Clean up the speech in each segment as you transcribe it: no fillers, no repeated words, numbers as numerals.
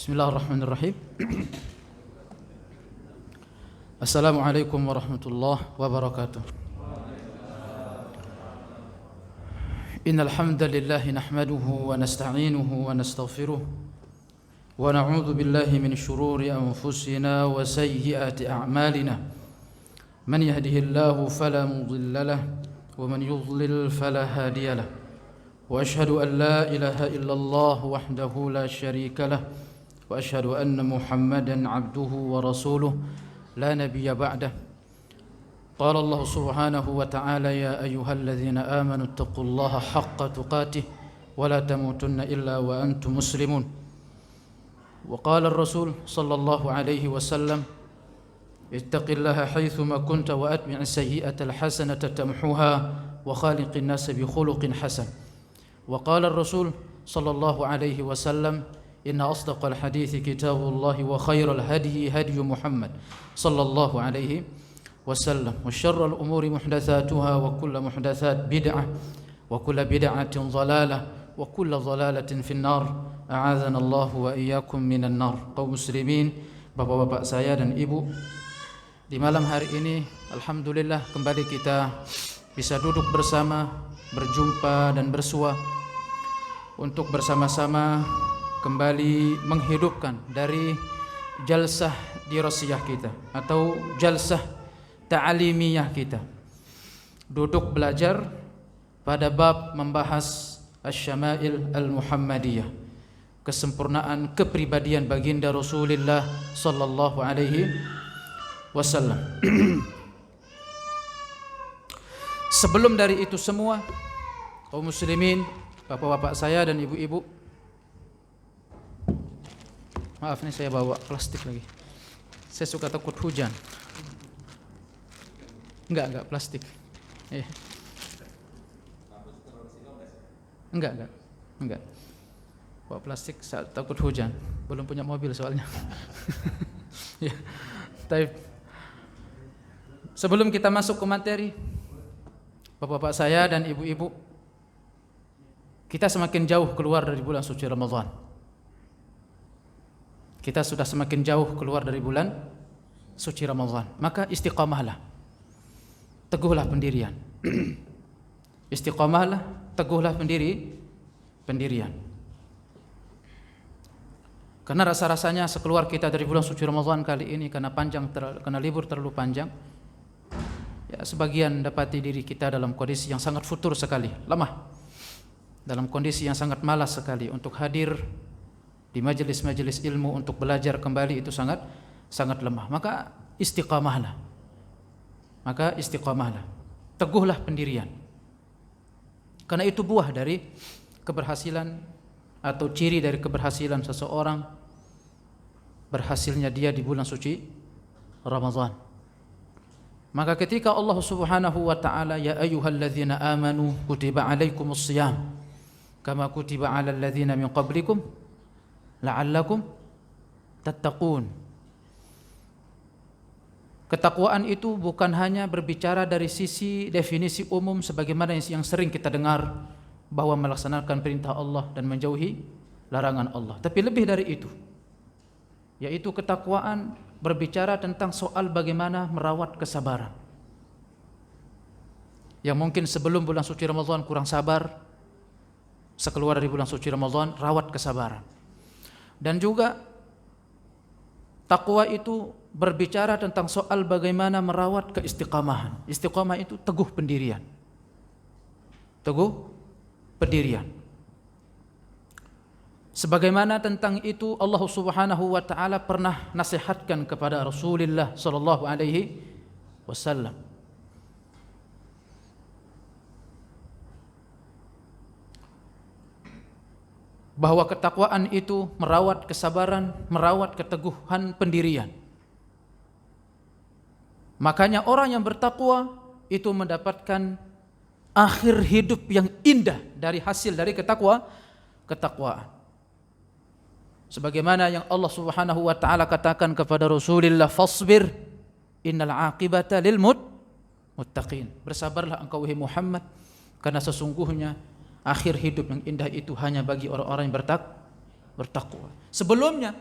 Bismillahirrahmanirrahim. Assalamualaikum warahmatullahi wabarakatuh. Innal hamdalillah nahmaduhu wa nasta'inuhu wa nastaghfiruh wa na'udzu billahi min shururi anfusina wa sayyiati a'malina. Man yahdihillahu fala mudilla lahu wa man yudlil fala hadiya lahu. Wa ashhadu an la ilaha illallah wahdahu la syarika lahu. وأشهد أن محمدا عبده ورسوله لا نبي بعده. قال الله سبحانه وتعالى يا أيها الذين آمنوا اتقوا الله حق تقاته ولا تموتن إلا وأنتم مسلمون. وقال الرسول صلى الله عليه وسلم اتق الله حيثما كنت وأتبع السيئة الحسنة تمحوها وخالق الناس بخلق حسن. وقال الرسول صلى الله عليه وسلم إن أصدق الحديث كتاب الله وخير الهدي هدي محمد صلى الله عليه وسلم وشر الأمور محدثاتها وكل محدثات بدعة وكل بدعة ضلالة وكل ضلالة في النار أعاذنا الله وإياكم من النار. Kaum muslimin, bapak-bapak saya dan ibu, di malam hari ini alhamdulillah kembali kita bisa duduk bersama, berjumpa dan bersua untuk bersama-sama kembali menghidupkan dari jalsah dirasiyah kita atau jalsah ta'alimiyah kita. Duduk belajar pada bab membahas asy-syama'il al-Muhammadiyah, kesempurnaan kepribadian baginda Rasulullah sallallahu alaihi wasallam. Sebelum dari itu semua, kaum muslimin, bapak-bapak saya dan ibu-ibu, maaf nih saya bawa plastik lagi. Saya suka takut hujan. Enggak plastik. Enggak. Bawa plastik saat takut hujan. Belum punya mobil soalnya. Ya. Sebelum kita masuk ke materi, bapak-bapak saya dan ibu-ibu, kita semakin jauh keluar dari bulan suci Ramadan. Kita sudah semakin jauh keluar dari bulan suci Ramadan. Maka istiqamahlah, teguhlah pendirian. Istiqamahlah, teguhlah pendirian. Karena rasa-rasanya sekeluar kita dari bulan suci Ramadan kali ini karena libur terlalu panjang, ya sebagian dapati diri kita dalam kondisi yang sangat futur sekali, lemah, dalam kondisi yang sangat malas sekali untuk hadir di majelis-majelis ilmu untuk belajar kembali, itu sangat lemah. Maka istiqamahlah. Teguhlah pendirian. Karena itu buah dari keberhasilan atau ciri dari keberhasilan seseorang, berhasilnya dia di bulan suci Ramadan. Maka ketika Allah Subhanahu wa taala ya ayyuhalladzina amanu kutiba alaikumus shiyam kama kutiba alal ladzina min qablikum la'allakum tattaqun. Ketakwaan itu bukan hanya berbicara dari sisi definisi umum sebagaimana yang sering kita dengar, bahwa melaksanakan perintah Allah dan menjauhi larangan Allah. Tapi lebih dari itu, yaitu ketakwaan berbicara tentang soal bagaimana merawat kesabaran. Yang mungkin sebelum bulan suci Ramadan kurang sabar, sekeluar dari bulan suci Ramadan rawat kesabaran. Dan juga takwa itu berbicara tentang soal bagaimana merawat keistiqamahan. Istiqamah itu teguh pendirian. Sebagaimana tentang itu Allah Subhanahu wa taala pernah nasihatkan kepada Rasulullah sallallahu alaihi wasallam. Bahwa ketakwaan itu merawat kesabaran, merawat keteguhan pendirian. Makanya orang yang bertakwa itu mendapatkan akhir hidup yang indah dari hasil dari ketakwaan. Sebagaimana yang Allah Subhanahu wa taala katakan kepada Rasulullah, fasbir innal aqibata lil muttaqin. Bersabarlah engkau wahai Muhammad, karena sesungguhnya akhir hidup yang indah itu hanya bagi orang-orang yang bertakwa. Sebelumnya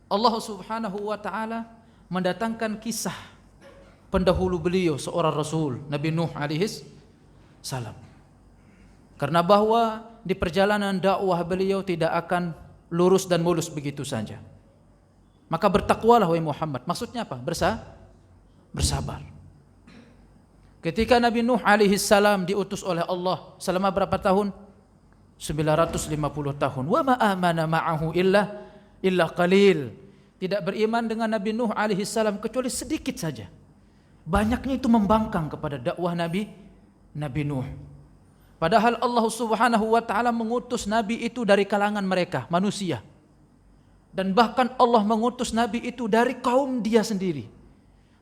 Allah Subhanahu wa taala mendatangkan kisah pendahulu beliau, seorang rasul, Nabi Nuh alaihis salam. Karena bahwa di perjalanan dakwah beliau tidak akan lurus dan mulus begitu saja. Maka bertakwalah wahai Muhammad. Maksudnya apa? Bersabar. Ketika Nabi Nuh alaihis salam diutus oleh Allah selama berapa tahun? 950 tahun. Wa ma amana ma'ahu illa qalil. Tidak beriman dengan Nabi Nuh alaihi salam kecuali sedikit saja. Banyaknya itu membangkang kepada dakwah Nabi Nuh. Padahal Allah Subhanahu wa taala mengutus nabi itu dari kalangan mereka, manusia. Dan bahkan Allah mengutus nabi itu dari kaum dia sendiri.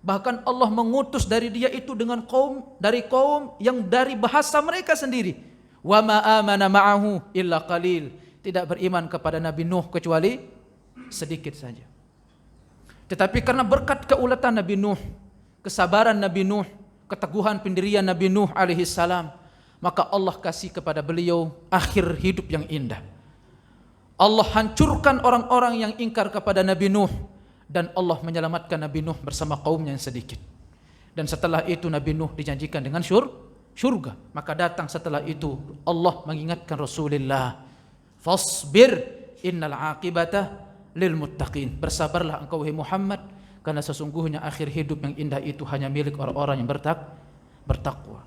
Bahkan Allah mengutus dari dia itu dari kaum yang dari bahasa mereka sendiri. Wa ma amana ma'ahu illa qalil. Tidak beriman kepada Nabi Nuh kecuali sedikit saja. Tetapi karena berkat keulatan Nabi Nuh, kesabaran Nabi Nuh, keteguhan pendirian Nabi Nuh alaihi salam, maka Allah kasih kepada beliau akhir hidup yang indah. Allah hancurkan orang-orang yang ingkar kepada Nabi Nuh, dan Allah menyelamatkan Nabi Nuh bersama kaumnya yang sedikit. Dan setelah itu Nabi Nuh dijanjikan dengan syurga. Maka datang setelah itu Allah mengingatkan Rasulullah, fasbir innal aqibata lil muttaqin. Bersabarlah engkau wahai Muhammad, karena sesungguhnya akhir hidup yang indah itu hanya milik orang-orang yang bertakwa.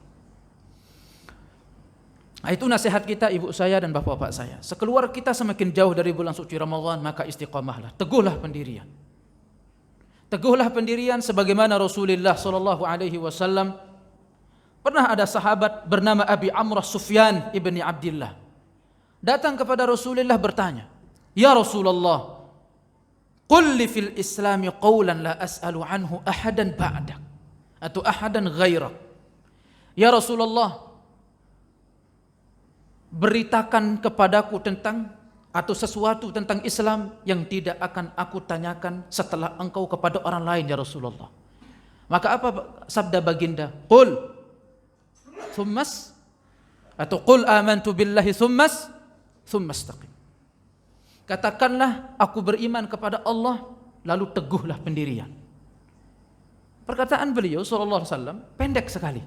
Nah, itu nasihat kita, ibu saya dan bapak-bapak saya. Sekeluar kita semakin jauh dari bulan suci Ramadan, maka istiqamahlah, teguhlah pendirian. Teguhlah pendirian sebagaimana Rasulullah sallallahu alaihi wasallam. Pernah ada sahabat bernama Abi Amrah Sufyan ibni Abdillah datang kepada Rasulullah bertanya, "Ya Rasulullah, qul li fil Islami qawlan la as'alu anhu ahadan ba'dak atau ahadan ghairak." Ya Rasulullah, beritakan kepadaku tentang atau sesuatu tentang Islam yang tidak akan aku tanyakan setelah engkau kepada orang lain ya Rasulullah. Maka apa sabda baginda? Qul thummas atau qul amantu billahi thummas istaqim. Katakanlah aku beriman kepada Allah, lalu teguhlah pendirian. Perkataan beliau sallallahu alaihi wasallam pendek sekali,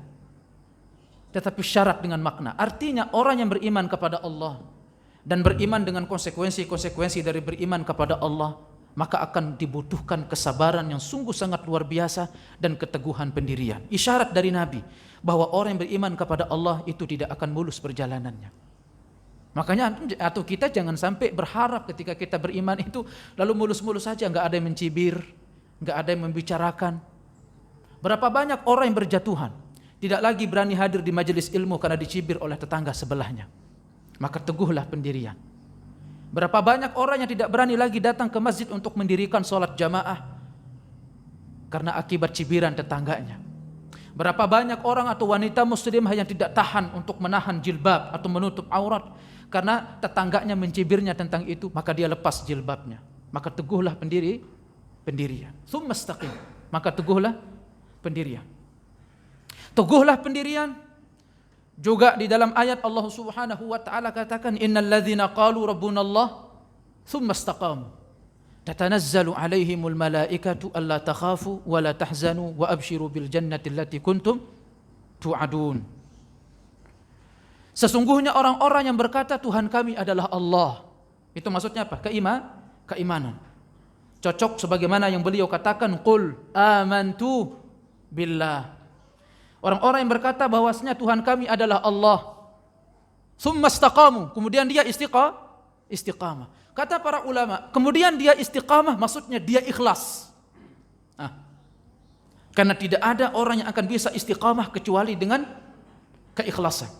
tetapi syarat dengan makna. Artinya orang yang beriman kepada Allah dan beriman dengan konsekuensi-konsekuensi dari beriman kepada Allah, maka akan dibutuhkan kesabaran yang sungguh sangat luar biasa dan keteguhan pendirian. Isyarat dari Nabi bahwa orang yang beriman kepada Allah itu tidak akan mulus perjalanannya. Makanya atau kita jangan sampai berharap ketika kita beriman itu lalu mulus-mulus saja, nggak ada yang mencibir, nggak ada yang membicarakan. Berapa banyak orang yang berjatuhan, tidak lagi berani hadir di majelis ilmu karena dicibir oleh tetangga sebelahnya. Maka teguhlah pendirian. Berapa banyak orang yang tidak berani lagi datang ke masjid untuk mendirikan sholat jamaah karena akibat cibiran tetangganya. Berapa banyak orang atau wanita muslimah yang tidak tahan untuk menahan jilbab atau menutup aurat karena tetangganya mencibirnya tentang itu, maka dia lepas jilbabnya. Maka teguhlah pendirian. Tsumma istaqim. Maka teguhlah pendirian. Teguhlah pendirian. Juga di dalam ayat Allah Subhanahu wa taala katakan, innal ladzina qalu rabbunallah tsumma istaqamu tatanazzalu alaihimul malaikatu alla takhafu wa la tahzanu wa abshiru bil jannati allati kuntum tu'adun. Sesungguhnya orang-orang yang berkata Tuhan kami adalah Allah. Itu maksudnya apa? Keimanan. Cocok sebagaimana yang beliau katakan, qul amantu billah. Orang-orang yang berkata bahwasanya Tuhan kami adalah Allah, tsumma istaqamu, kemudian dia istiqamah. Kata para ulama, kemudian dia istiqamah maksudnya dia ikhlas. Karena tidak ada orang yang akan bisa istiqamah kecuali dengan keikhlasan.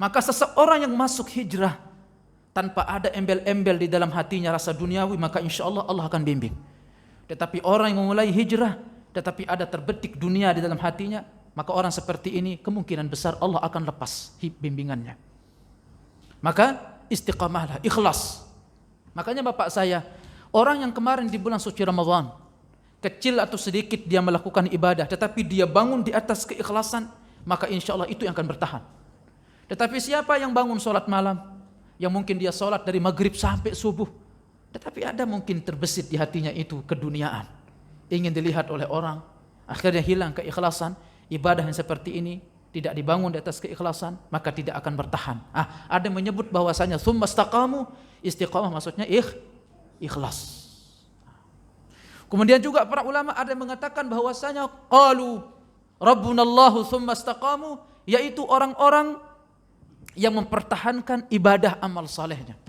Maka seseorang yang masuk hijrah tanpa ada embel-embel di dalam hatinya rasa duniawi, maka insya Allah Allah akan bimbing. Tetapi orang yang memulai hijrah tetapi ada terbetik dunia di dalam hatinya, maka orang seperti ini kemungkinan besar Allah akan lepas bimbingannya. Maka istiqamahlah, ikhlas. Makanya bapak saya, orang yang kemarin di bulan suci Ramadan, kecil atau sedikit dia melakukan ibadah, tetapi dia bangun di atas keikhlasan, maka insya Allah itu yang akan bertahan. Tetapi siapa yang bangun sholat malam, yang mungkin dia sholat dari maghrib sampai subuh, Tetapi ada mungkin terbesit di hatinya itu keduniaan, ingin dilihat oleh orang, akhirnya hilang keikhlasan. Ibadah yang seperti ini tidak dibangun di atas keikhlasan, maka tidak akan bertahan. Ada yang menyebut bahwasanya tsumma istaqamu, istiqamah maksudnya ikhlas. Kemudian juga para ulama ada yang mengatakan bahwasanya qalu rabbunallahu tsumma istaqamu, yaitu orang-orang yang mempertahankan ibadah amal salehnya.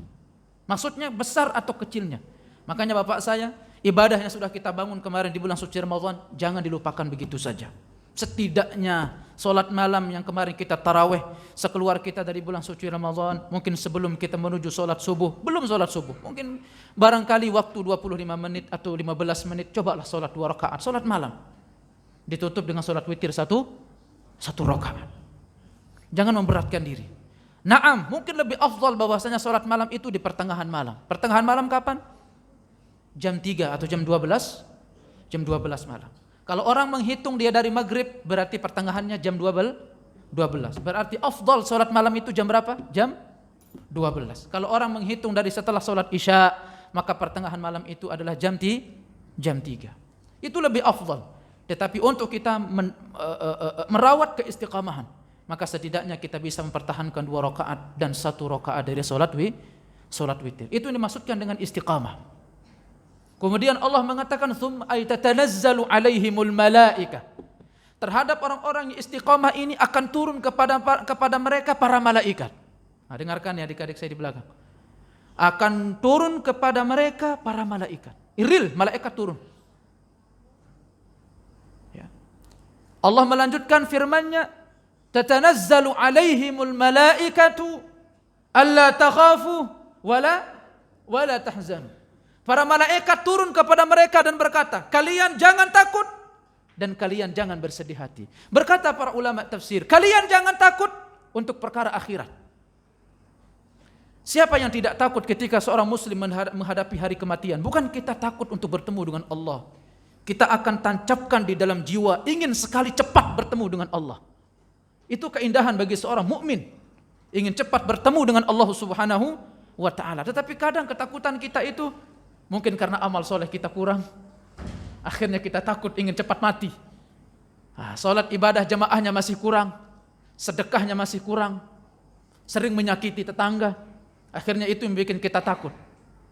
Maksudnya besar atau kecilnya. Makanya bapak saya, ibadah yang sudah kita bangun kemarin di bulan suci Ramadan jangan dilupakan begitu saja. Setidaknya sholat malam yang kemarin kita taraweh sekeluar kita dari bulan suci Ramadan, mungkin sebelum kita menuju sholat subuh, belum sholat subuh, mungkin barangkali waktu 25 menit atau 15 menit, cobalah sholat 2 rakaat, sholat malam ditutup dengan sholat witir satu rakaat. Jangan memberatkan diri. Naam, mungkin lebih afdal bahwasanya sholat malam itu di pertengahan malam. Pertengahan malam kapan? Jam 3 atau jam 12? Jam 12 malam. Kalau orang menghitung dia dari maghrib, berarti pertengahannya jam 12. Berarti afdal sholat malam itu jam berapa? Jam 12. Kalau orang menghitung dari setelah sholat isya, maka pertengahan malam itu adalah jam 3. Itu lebih afdal. Tetapi untuk kita merawat keistiqamahan, maka setidaknya kita bisa mempertahankan 2 rakaat dan 1 rakaat dari sholat witir. Itu dimaksudkan dengan istiqamah. Kemudian Allah mengatakan tsumma tatanazzalu alaihimul malaikah. Terhadap orang-orang yang istiqamah ini akan turun kepada mereka para malaikat. Dengarkan ya adik-adik saya di belakang. Akan turun kepada mereka para malaikat. Real malaikat turun. Ya. Allah melanjutkan firman-Nya, tatanazzalu alaihimul malaikatu alla takhafu wala tahzanu. Para malaikat turun kepada mereka dan berkata, kalian jangan takut dan kalian jangan bersedih hati. Berkata para ulama tafsir, kalian jangan takut untuk perkara akhirat. Siapa yang tidak takut ketika seorang muslim menghadapi hari kematian? Bukan kita takut untuk bertemu dengan Allah. Kita akan tancapkan di dalam jiwa ingin sekali cepat bertemu dengan Allah. Itu keindahan bagi seorang mukmin, ingin cepat bertemu dengan Allah Subhanahu wa taala. Tetapi kadang ketakutan kita itu mungkin karena amal soleh kita kurang, akhirnya kita takut ingin cepat mati. Sholat ibadah jamaahnya masih kurang, sedekahnya masih kurang, sering menyakiti tetangga, akhirnya itu yang bikin kita takut.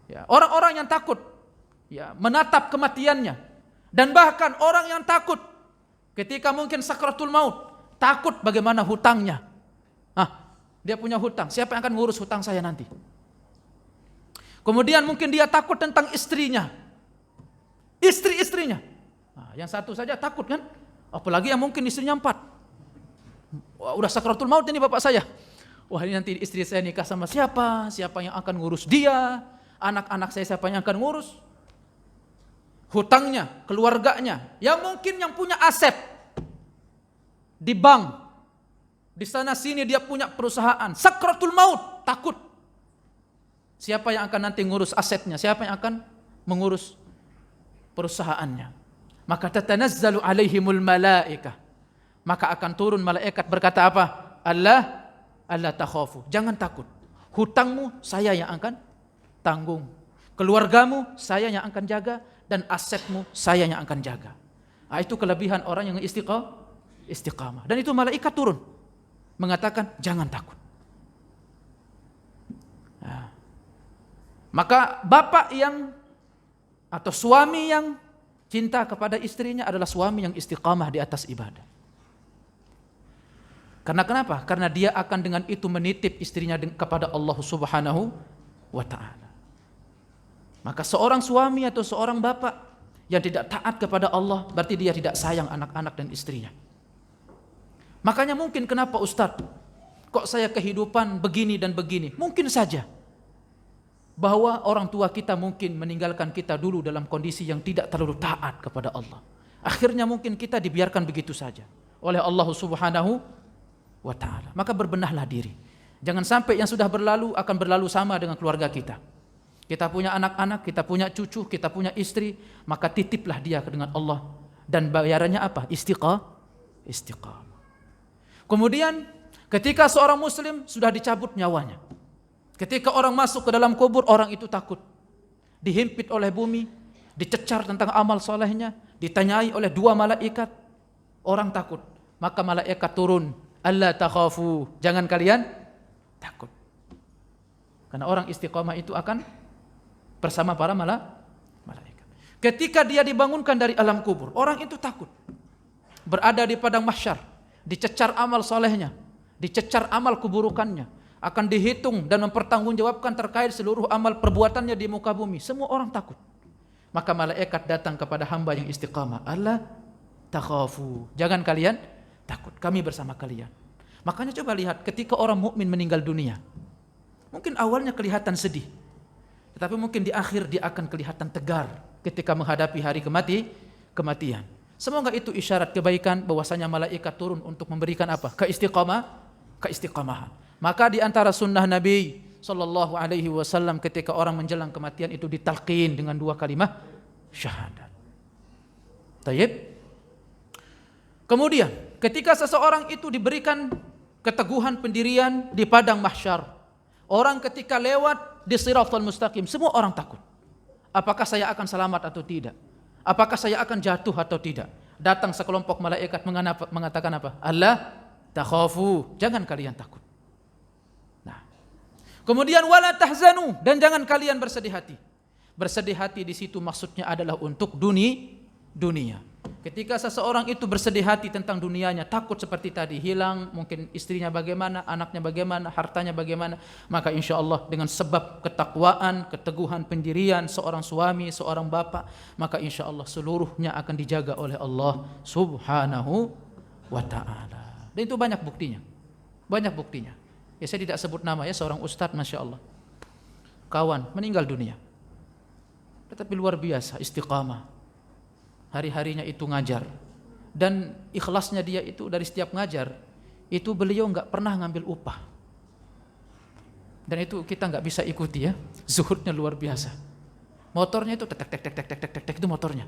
Ya, orang-orang yang takut ya, menatap kematiannya, dan bahkan orang yang takut ketika mungkin sakratul maut, takut bagaimana hutangnya. Dia punya hutang, siapa yang akan ngurus hutang saya nanti? Kemudian mungkin dia takut tentang istrinya, istri-istrinya. Yang satu saja takut kan, apalagi yang mungkin istrinya 4. Wah, udah sakratul maut ini bapak saya. Wah, ini nanti istri saya nikah sama siapa? Siapa yang akan ngurus dia? Anak-anak saya siapa yang akan ngurus? Hutangnya, keluarganya. Yang mungkin yang punya aset di bank, di sana sini dia punya perusahaan. Sakratul maut, takut. Siapa yang akan nanti ngurus asetnya? Siapa yang akan mengurus perusahaannya? Maka tatanazzalu alaihimul malaikah. Maka akan turun malaikat berkata apa? Allah takhafu. Jangan takut. Hutangmu saya yang akan tanggung. Keluargamu saya yang akan jaga dan asetmu saya yang akan jaga. Itu kelebihan orang yang istiqamah. Dan itu malaikat turun mengatakan jangan takut. Maka bapak yang atau suami yang cinta kepada istrinya adalah suami yang istiqamah di atas ibadah. Karena kenapa? Karena dia akan dengan itu menitip istrinya kepada Allah Subhanahu wa taala. Maka seorang suami atau seorang bapak yang tidak taat kepada Allah, berarti dia tidak sayang anak-anak dan istrinya. Makanya mungkin kenapa Ustadz, kok saya kehidupan begini dan begini? Mungkin saja bahwa orang tua kita mungkin meninggalkan kita dulu dalam kondisi yang tidak terlalu taat kepada Allah. Akhirnya mungkin kita dibiarkan begitu saja oleh Allah Subhanahu wa taala. Maka berbenahlah diri. Jangan sampai yang sudah berlalu akan berlalu sama dengan keluarga kita. Kita punya anak-anak, kita punya cucu, kita punya istri, maka titiplah dia dengan Allah. Dan bayarannya apa? Istiqamah. Kemudian ketika seorang muslim sudah dicabut nyawanya, ketika orang masuk ke dalam kubur, orang itu takut. dihimpit oleh bumi, dicecar tentang amal solehnya, ditanyai oleh 2 malaikat, orang takut. Maka malaikat turun, alla takhafu, jangan kalian takut. Karena orang istiqamah itu akan bersama para malaikat. Ketika dia dibangunkan dari alam kubur, orang itu takut. Berada di padang mahsyar, dicecar amal solehnya, dicecar amal keburukannya, akan dihitung dan mempertanggungjawabkan terkait seluruh amal perbuatannya di muka bumi. Semua orang takut. Maka malaikat datang kepada hamba yang istiqamah. Allah takhafu, jangan kalian takut, kami bersama kalian. Makanya coba lihat ketika orang mukmin meninggal dunia, mungkin awalnya kelihatan sedih, tetapi mungkin di akhir dia akan kelihatan tegar ketika menghadapi hari kematian. Semoga itu isyarat kebaikan, bahwasanya malaikat turun untuk memberikan apa? Keistiqamahan. Maka di antara sunnah Nabi sallallahu alaihi wasallam ketika orang menjelang kematian itu ditalqin dengan 2 kalimat syahadat. Tayyib. Kemudian ketika seseorang itu diberikan keteguhan pendirian di padang mahsyar, orang ketika lewat di Shiratal Mustaqim, semua orang takut. Apakah saya akan selamat atau tidak? Apakah saya akan jatuh atau tidak? Datang sekelompok malaikat mengatakan apa? Allah takhafu, jangan kalian takut. Nah, kemudian wala tahzanu, dan jangan kalian bersedih hati. Bersedih hati di situ maksudnya adalah untuk dunia. Ketika seseorang itu bersedih hati tentang dunianya, takut seperti tadi, hilang mungkin istrinya bagaimana, anaknya bagaimana, hartanya bagaimana, maka insya Allah dengan sebab ketakwaan, keteguhan pendirian seorang suami, seorang bapak, maka insya Allah seluruhnya akan dijaga oleh Allah subhanahu wa ta'ala. Dan itu banyak buktinya. Ya, saya tidak sebut nama ya, seorang ustadz Masya Allah, kawan meninggal dunia, tetapi luar biasa istiqamah. Hari-harinya itu ngajar, dan ikhlasnya dia itu dari setiap ngajar itu beliau nggak pernah ngambil upah, dan itu kita nggak bisa ikuti ya. Zuhudnya luar biasa. Motornya itu tek itu motornya.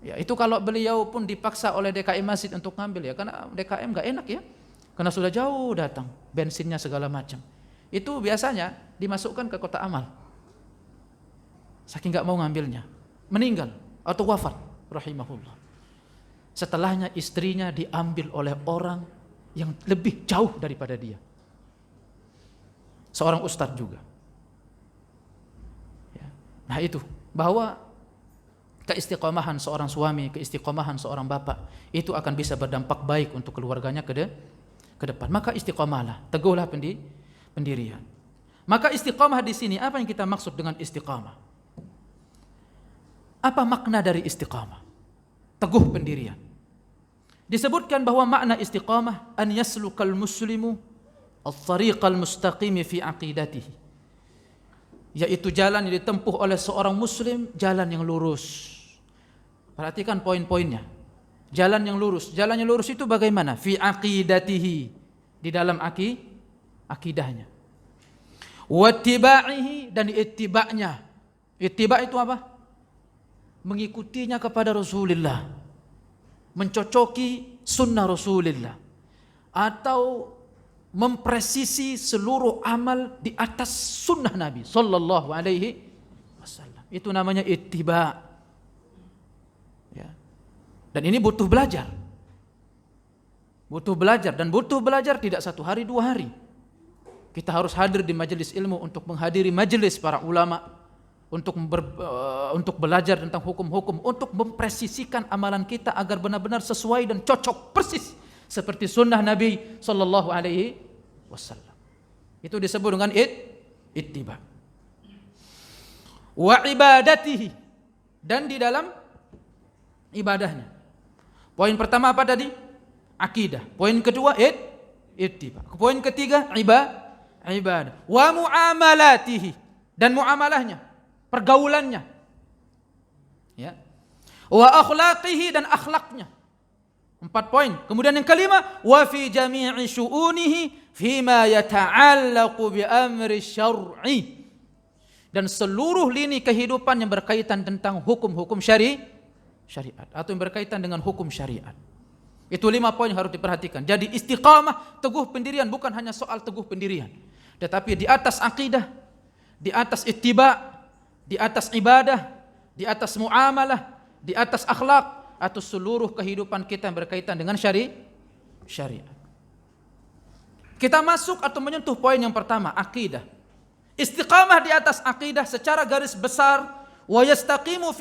Ya, itu kalau beliau pun dipaksa oleh DKM Masjid untuk ngambil ya, karena DKM nggak enak ya, karena sudah jauh datang, bensinnya segala macam. Itu biasanya dimasukkan ke kotak amal. Saking nggak mau ngambilnya, meninggal atau wafat rahimahullah. Setelahnya istrinya diambil oleh orang yang lebih jauh daripada dia, seorang ustadz juga ya. Nah itu, bahwa keistiqomahan seorang suami, keistiqomahan seorang bapak itu akan bisa berdampak baik untuk keluarganya ke depan. Maka istiqomahlah, teguhlah pendirian. Maka istiqomah di sini, apa yang kita maksud dengan istiqomah? Apa makna dari istiqamah? Teguh pendirian. Disebutkan bahwa makna istiqamah an yaslukal muslimu at-tariqal mustaqim fi aqidatihi, yaitu jalan yang ditempuh oleh seorang muslim, jalan yang lurus. Perhatikan poin-poinnya. Jalan yang lurus. Jalan yang lurus itu bagaimana? Fi aqidatihi, di dalam akidahnya. Wa ittiba'ihi, dan ittiba'nya. Ittiba' itu apa? Mengikutinya kepada Rasulullah, mencocoki sunnah Rasulullah, atau mempresisi seluruh amal di atas sunnah Nabi sallallahu alaihi wasallam. Itu namanya ittiba. Ya. Dan ini butuh belajar. Dan butuh belajar tidak 1 hari 2 hari. Kita harus hadir di majelis ilmu untuk menghadiri majelis para ulama, untuk belajar tentang hukum-hukum, untuk mempresisikan amalan kita agar benar-benar sesuai dan cocok persis seperti sunnah Nabi sallallahu alaihi wasallam. Itu disebut dengan ittiba. Wa ibadatihi, dan di dalam ibadahnya. Poin pertama apa tadi? Akidah. Poin kedua ittiba. Poin ketiga ibadah. Wa muamalatihi, dan muamalahnya, pergaulannya, ya. Wa akhlaqihi, dan akhlaknya. 4 poin. Kemudian yang kelima, wa fi jami'i syu'unihi fima yata'allaqu bi amri syar'i, dan seluruh lini kehidupan yang berkaitan tentang hukum-hukum syariat, atau yang berkaitan dengan hukum syariat. Itu 5 poin yang harus diperhatikan. Jadi istiqamah, teguh pendirian, bukan hanya soal teguh pendirian, tetapi di atas akidah, di atas ittiba, di atas ibadah, di atas muamalah, di atas akhlak, atau seluruh kehidupan kita yang berkaitan dengan syariat. Kita masuk atau menyentuh poin yang pertama, akidah. Istiqamah di atas akidah secara garis besar, wa yastaqimu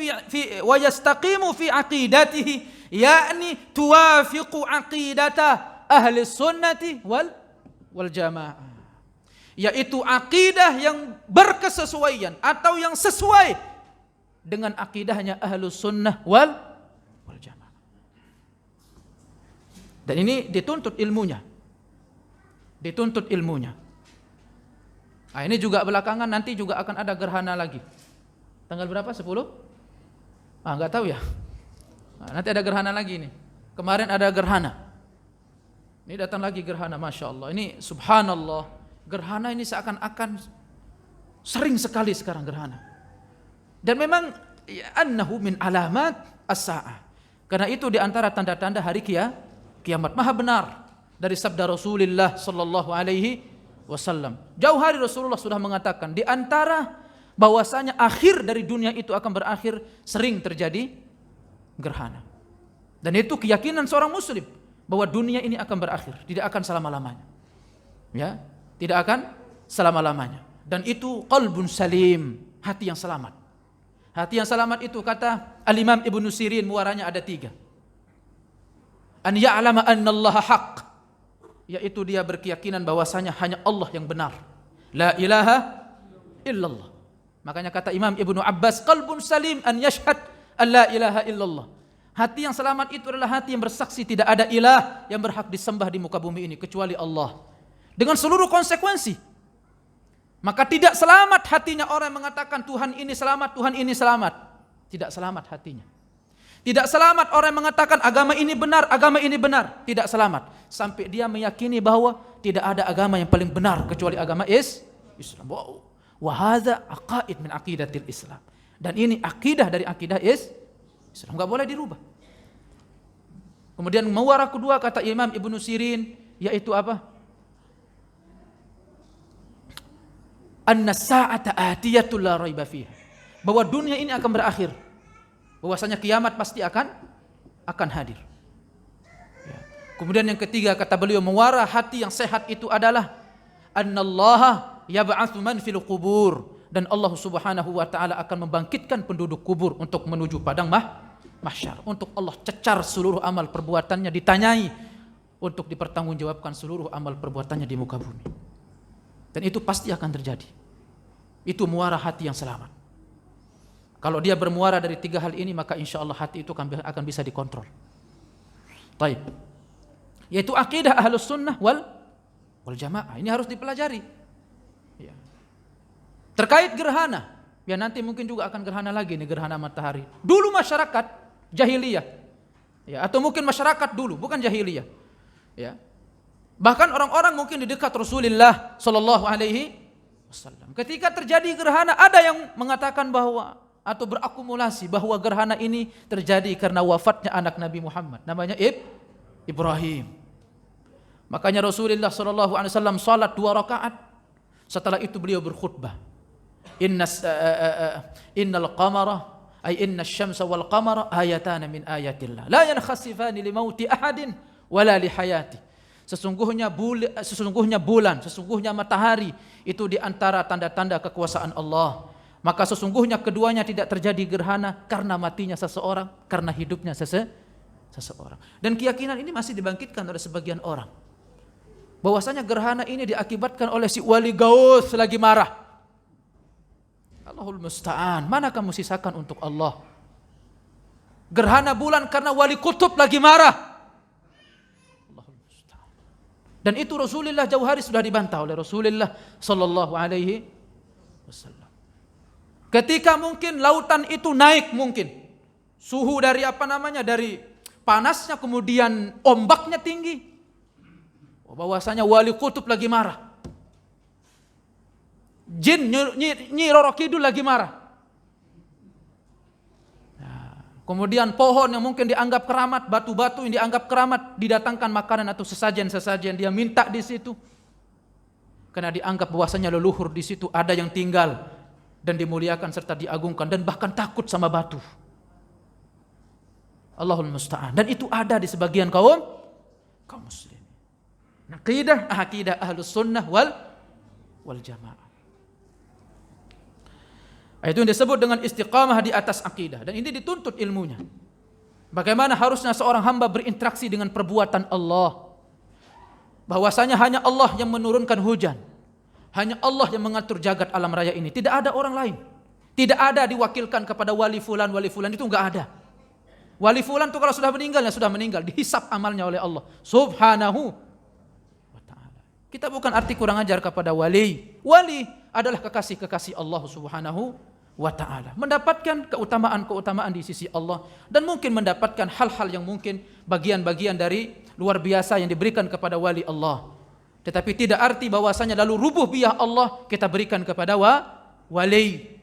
fi aqidatihi, yakni tuwafiqu aqidata ahli sunnati wal jamaah. Yaitu akidah yang berkesesuaian atau yang sesuai dengan akidahnya ahlu sunnah wal jamaah. Dan ini dituntut ilmunya. Nah, ini juga belakangan nanti juga akan ada gerhana lagi. Tanggal berapa? 10? Enggak tahu ya. Nah, nanti ada gerhana lagi nih. Kemarin ada gerhana. Ini datang lagi gerhana, Masya Allah. Ini subhanallah. Gerhana ini seakan-akan sering sekali sekarang gerhana. Dan memang annahu min alamat as-sa'ah. Karena itu di antara tanda-tanda hari kiamat. Maha benar dari sabda Rasulullah sallallahu alaihi wasallam. Jauh hari Rasulullah sudah mengatakan di antara bahwasanya akhir dari dunia itu akan berakhir sering terjadi gerhana. Dan itu keyakinan seorang muslim bahwa dunia ini akan berakhir, tidak akan selama-lamanya. Ya, tidak akan selama-lamanya. Dan itu qalbun salim, hati yang selamat. Hati yang selamat itu kata Al-Imam Ibnu Sirin muaranya ada 3. An ya'lama anna Allah haq, yaitu dia berkeyakinan bahwasanya hanya Allah yang benar. La ilaha illallah. Makanya kata Imam Ibnu Abbas, qalbun salim an yashhad an la ilaha illallah. Hati yang selamat itu adalah hati yang bersaksi tidak ada ilah yang berhak disembah di muka bumi ini kecuali Allah. Dengan seluruh konsekuensi. Maka tidak selamat hatinya orang yang mengatakan Tuhan ini selamat, Tuhan ini selamat. Tidak selamat hatinya. Tidak selamat orang yang mengatakan agama ini benar, agama ini benar. Tidak selamat. Sampai dia meyakini bahwa tidak ada agama yang paling benar kecuali agama Islam. Wa hadza aqaid min aqidatil Islam. Dan ini akidah dari akidah Islam. Enggak boleh dirubah. Kemudian muara kedua kata Imam Ibnu Sirin yaitu apa? Anna sa'ata atiyatul la raiba fiha. Bahwa dunia ini akan berakhir. Bahwasanya kiamat pasti akan hadir. Ya. Kemudian yang ketiga kata beliau muara hati yang sehat itu adalah annallaha yab'atsu man fil qubur, dan Allah Subhanahu wa taala akan membangkitkan penduduk kubur untuk menuju padang mahsyar, untuk Allah cecar seluruh amal perbuatannya, ditanyai untuk dipertanggungjawabkan seluruh amal perbuatannya di muka bumi. Dan itu pasti akan terjadi. Itu muara hati yang selamat. Kalau dia bermuara dari 3 hal ini, maka insya Allah hati itu akan bisa dikontrol. Taib. Yaitu akidah ahlus sunnah wal jamaah. Ini harus dipelajari. Ya. Terkait gerhana, ya nanti mungkin juga akan gerhana lagi nih, gerhana matahari. Dulu masyarakat jahiliyah, ya, atau mungkin masyarakat dulu, bukan jahiliyah. Ya. Bahkan orang-orang mungkin di dekat Rasulullah Sallallahu Alaihi Wasallam. Ketika terjadi gerhana, ada yang mengatakan bahwa atau berakumulasi bahwa gerhana ini terjadi karena wafatnya anak Nabi Muhammad, namanya Ibrahim. Makanya Rasulullah sallallahu alaihi wasallam salat 2 rakaat. Setelah itu beliau berkhutbah. Innal qamara ay inna asy-syamsa wal qamara ayatan min ayatillah. La yankhasifani li mauti ahadin wala li hayati. Sesungguhnya bulan, sesungguhnya matahari itu di antara tanda-tanda kekuasaan Allah. Maka sesungguhnya keduanya tidak terjadi gerhana karena matinya seseorang, karena hidupnya seseorang. Dan keyakinan ini masih dibangkitkan oleh sebagian orang. Bahwasanya gerhana ini diakibatkan oleh si wali gaus lagi marah. Allahul musta'an, mana kamu sisakan untuk Allah? Gerhana bulan karena wali kutub lagi marah. Allahul musta'an. Dan itu Rasulullah jauh hari sudah dibantah oleh Rasulullah sallallahu alaihi wasallam. Ketika mungkin lautan itu naik, mungkin suhu dari dari panasnya kemudian ombaknya tinggi, bahwasanya wali kutub lagi marah, jin Nyi Roro Kidul lagi marah. Nah, kemudian pohon yang mungkin dianggap keramat, batu-batu yang dianggap keramat, didatangkan makanan atau sesajen-sesajen, dia minta di situ karena dianggap bahwasanya leluhur di situ ada yang tinggal. dan dimuliakan serta diagungkan dan bahkan takut sama batu. Allahul musta'an. Dan itu ada di sebagian kaum muslim. Aqidah Ahlus Sunnah wal Jamaah. Itu yang disebut dengan istiqamah di atas akidah, dan ini dituntut ilmunya. Bagaimana harusnya seorang hamba berinteraksi dengan perbuatan Allah. Bahwasanya hanya Allah yang menurunkan hujan. Hanya Allah yang mengatur jagat alam raya ini. Tidak ada orang lain. Tidak ada diwakilkan kepada wali fulan, itu enggak ada. Wali fulan itu kalau sudah meninggal, ya sudah meninggal, dihisap amalnya oleh Allah Subhanahu wa ta'ala. Kita bukan arti kurang ajar kepada wali. Wali adalah kekasih-kekasih Allah Subhanahu wa ta'ala. Mendapatkan keutamaan-keutamaan di sisi Allah, dan mungkin mendapatkan hal-hal yang mungkin bagian-bagian dari luar biasa yang diberikan kepada wali Allah. Tetapi tidak arti bahwasanya lalu rububiyah Allah kita berikan kepada wali.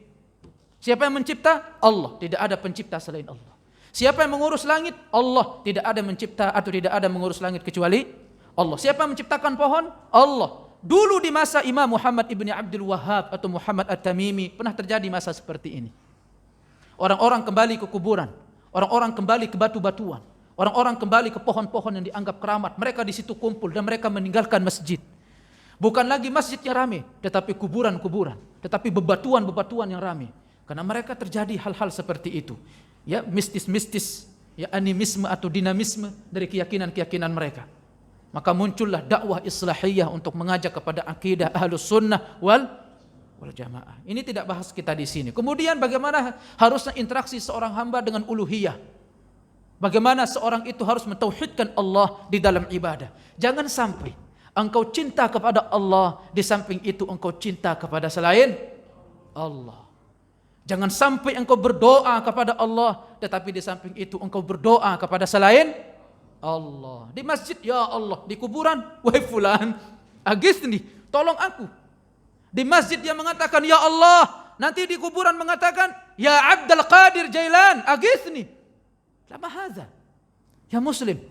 Siapa yang mencipta? Allah. Tidak ada pencipta selain Allah. Siapa yang mengurus langit? Allah. Tidak ada mencipta atau tidak ada mengurus langit kecuali Allah. Siapa yang menciptakan pohon? Allah. Dulu di masa Imam Muhammad ibn Abdul Wahhab atau Muhammad At-Tamimi pernah terjadi masa seperti ini. Orang-orang kembali ke kuburan, orang-orang kembali ke batu-batuan, orang-orang kembali ke pohon-pohon yang dianggap keramat. Mereka di situ kumpul dan mereka meninggalkan masjid. Bukan lagi masjidnya ramai, tetapi kuburan-kuburan, tetapi bebatuan-bebatuan yang ramai. Karena mereka terjadi hal-hal seperti itu. Ya, mistis-mistis, ya, animisme atau dinamisme dari keyakinan-keyakinan mereka. Maka muncullah dakwah islahiyah untuk mengajak kepada akidah Ahlus Sunnah wal Jamaah. Ini tidak bahas kita di sini. Kemudian bagaimana harusnya interaksi seorang hamba dengan uluhiyah? Bagaimana seorang itu harus mentauhidkan Allah di dalam ibadah? Jangan sampai engkau cinta kepada Allah, di samping itu engkau cinta kepada selain Allah. Jangan sampai engkau berdoa kepada Allah, tetapi di samping itu engkau berdoa kepada selain Allah. Di masjid, ya Allah. Di kuburan, wahai fulan, agisni, tolong aku. Di masjid dia mengatakan, ya Allah. Nanti di kuburan mengatakan, ya Abdul Qadir Jailan, agisni. Lama hadza. Ya Muslim.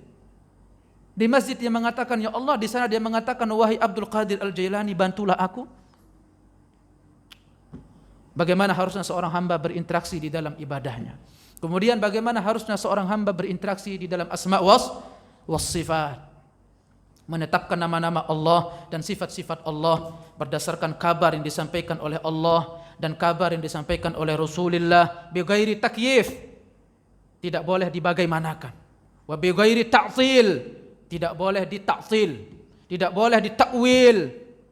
Di masjid dia mengatakan, ya Allah. Di sana dia mengatakan, wahai Abdul Qadir Al-Jailani, bantulah aku. Bagaimana harusnya seorang hamba berinteraksi di dalam ibadahnya. Kemudian bagaimana harusnya seorang hamba berinteraksi di dalam asma' was sifat. Menetapkan nama-nama Allah dan sifat-sifat Allah berdasarkan kabar yang disampaikan oleh Allah dan kabar yang disampaikan oleh Rasulullah bighairi takyif. Tidak boleh dibagaimanakan. Wa bighairi ta'til. Tidak boleh dita'til. Tidak boleh ditakwil.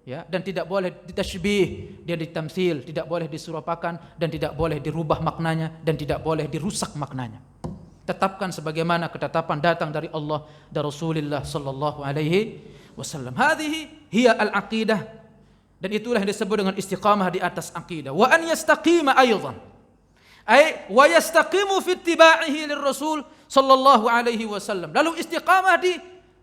Ya, dan tidak boleh ditashbih, dia ditamsil, tidak boleh disurupakan, dan tidak boleh dirubah maknanya, dan tidak boleh dirusak maknanya. Tetapkan sebagaimana ketetapan datang dari Allah dan Rasulullah sallallahu alaihi wasallam. Hadhihi hiya al-aqidah, dan itulah yang disebut dengan istiqamah di atas aqidah. Wa an yastaqima aidan, ay wa yastaqimu fi ittiba'ihi lirrasul sallallahu alaihi wasallam. Lalu istiqamah di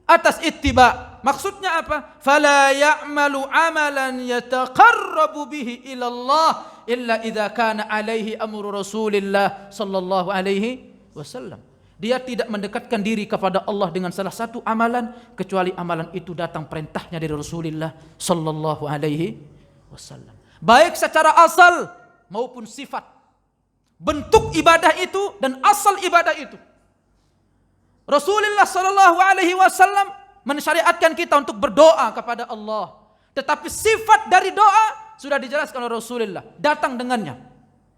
atas ittiba. Maksudnya apa? Fala ya'malu amalan yataqarrabu bihi ila Allah illa idza kana alaihi amru Rasulillah sallallahu alaihi wasallam. Dia tidak mendekatkan diri kepada Allah dengan salah satu amalan kecuali amalan itu datang perintahnya dari Rasulullah sallallahu alaihi wasallam. Baik secara asal maupun sifat. Bentuk ibadah itu dan asal ibadah itu. Rasulullah sallallahu alaihi wasallam mensyariatkan kita untuk berdoa kepada Allah. Tetapi sifat dari doa sudah dijelaskan oleh Rasulullah, datang dengannya.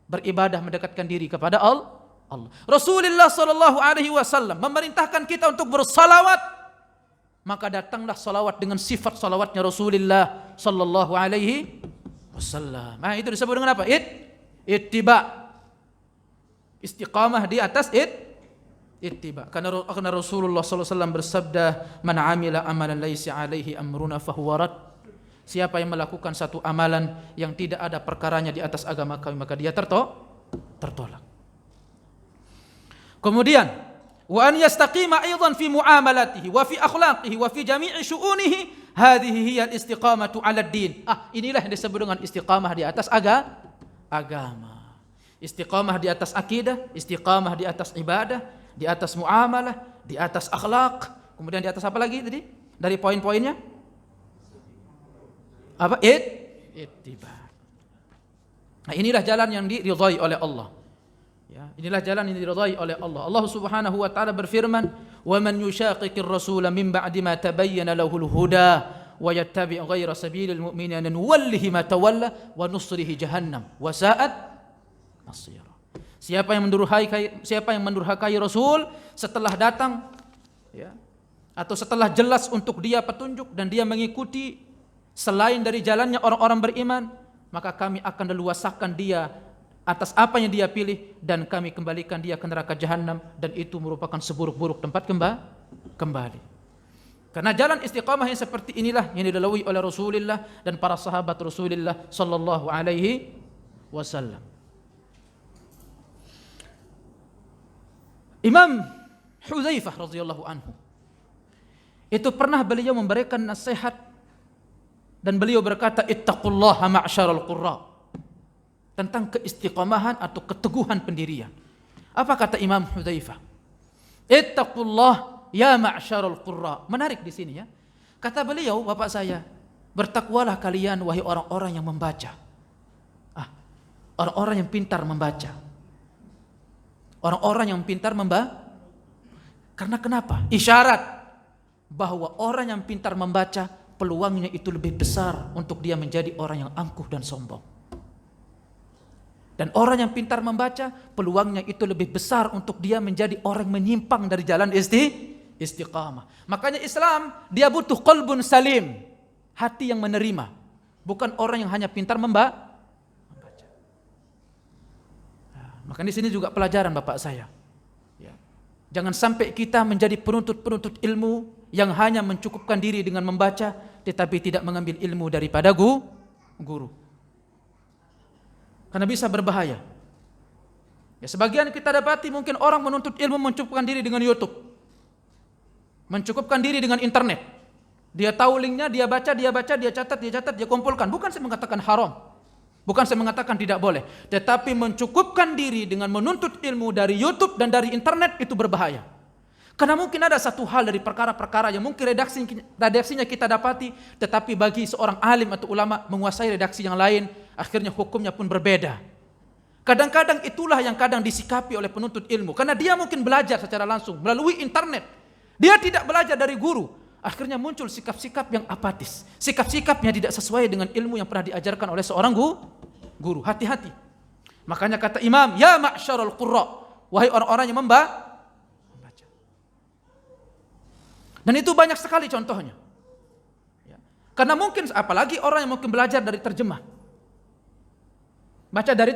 Beribadah mendekatkan diri kepada Allah. Rasulullah sallallahu alaihi wasallam memerintahkan kita untuk bersalawat. Maka datanglah salawat dengan sifat salawatnya Rasulullah sallallahu alaihi wasallam. Nah, itu disebut dengan apa? Ittiba. Istiqamah di atas ittiba. Karena Rasulullah SAW bersabda, "Man 'amila amalan laisa 'alaihi amruna fahuwa rad." Siapa yang melakukan satu amalan yang tidak ada perkaranya di atas agama kami, maka dia tertolak. Kemudian, wa an yastaqima aidan fi muamalatihi wa fi akhlaqihi wa fi jami'i syu'unihi, hadhihi hiya al-istiqamatu 'ala ad-din. Inilah yang disebut dengan istiqamah di atas agama. Istiqamah di atas akidah, istiqamah di atas ibadah, di atas muamalah, di atas akhlak, kemudian di atas apa lagi tadi? Dari poin-poinnya? Apa? Ittiba. Nah, inilah jalan yang diridhai oleh Allah. Ya, inilah jalan yang diridhai oleh Allah. Allah Subhanahu wa taala berfirman, "Wa man yushaqiqir rasula min ba'di ma tabayyana lahul huda wa yattabi' ghayra sabilil mu'minina nuwallihi ma tawalla wa nusrihi jahannam wa sa'at masira." Siapa yang mendurhakai Rasul setelah datang, ya, atau setelah jelas untuk dia petunjuk dan dia mengikuti selain dari jalannya orang-orang beriman, maka kami akan leluasakan dia atas apa yang dia pilih dan kami kembalikan dia ke neraka jahanam, dan itu merupakan seburuk-buruk tempat kembali. Karena jalan istiqamah yang seperti inilah yang dilalui oleh Rasulullah dan para sahabat Rasulullah sallallahu alaihi wasallam. Imam Hudzaifah radhiyallahu anhu itu pernah beliau memberikan nasihat dan beliau berkata, "Ittaqullaha ma'syaral qurra," tentang keistiqamahan atau keteguhan pendirian. Apa kata Imam Hudzaifah? "Ittaqullah ya ma'syaral qurra." Menarik di sini ya. Kata beliau, bapak saya, "Bertakwalah kalian wahai orang-orang yang membaca." Orang-orang yang pintar membaca. Orang-orang yang pintar karena kenapa? Isyarat bahwa orang yang pintar membaca peluangnya itu lebih besar untuk dia menjadi orang yang angkuh dan sombong. Dan orang yang pintar membaca peluangnya itu lebih besar untuk dia menjadi orang menyimpang dari jalan istiqamah. Makanya Islam dia butuh qalbun salim, hati yang menerima, bukan orang yang hanya pintar membaca. Maka di sini juga pelajaran bapak saya. Ya. Jangan sampai kita menjadi penuntut-penuntut ilmu yang hanya mencukupkan diri dengan membaca, tetapi tidak mengambil ilmu daripada guru. Karena bisa berbahaya. Ya, sebagian kita dapati mungkin orang menuntut ilmu mencukupkan diri dengan YouTube, mencukupkan diri dengan internet. Dia tahu linknya, dia baca, dia catat, dia kumpulkan. Bukan saya mengatakan haram. Bukan saya mengatakan tidak boleh, tetapi mencukupkan diri dengan menuntut ilmu dari YouTube dan dari internet itu berbahaya. Karena mungkin ada satu hal dari perkara-perkara yang mungkin redaksinya kita dapati, tetapi bagi seorang alim atau ulama menguasai redaksi yang lain, akhirnya hukumnya pun berbeda. Kadang-kadang itulah yang kadang disikapi oleh penuntut ilmu, karena dia mungkin belajar secara langsung melalui internet. Dia tidak belajar dari guru. Akhirnya muncul sikap-sikap yang apatis. Sikap-sikapnya tidak sesuai dengan ilmu yang pernah diajarkan oleh seorang guru. Hati-hati. Makanya kata Imam, "Ya ma'syaral qurra," wahai orang-orang yang membaca. Dan itu banyak sekali contohnya. Ya. Karena mungkin apalagi orang yang mungkin belajar dari terjemah. Baca dari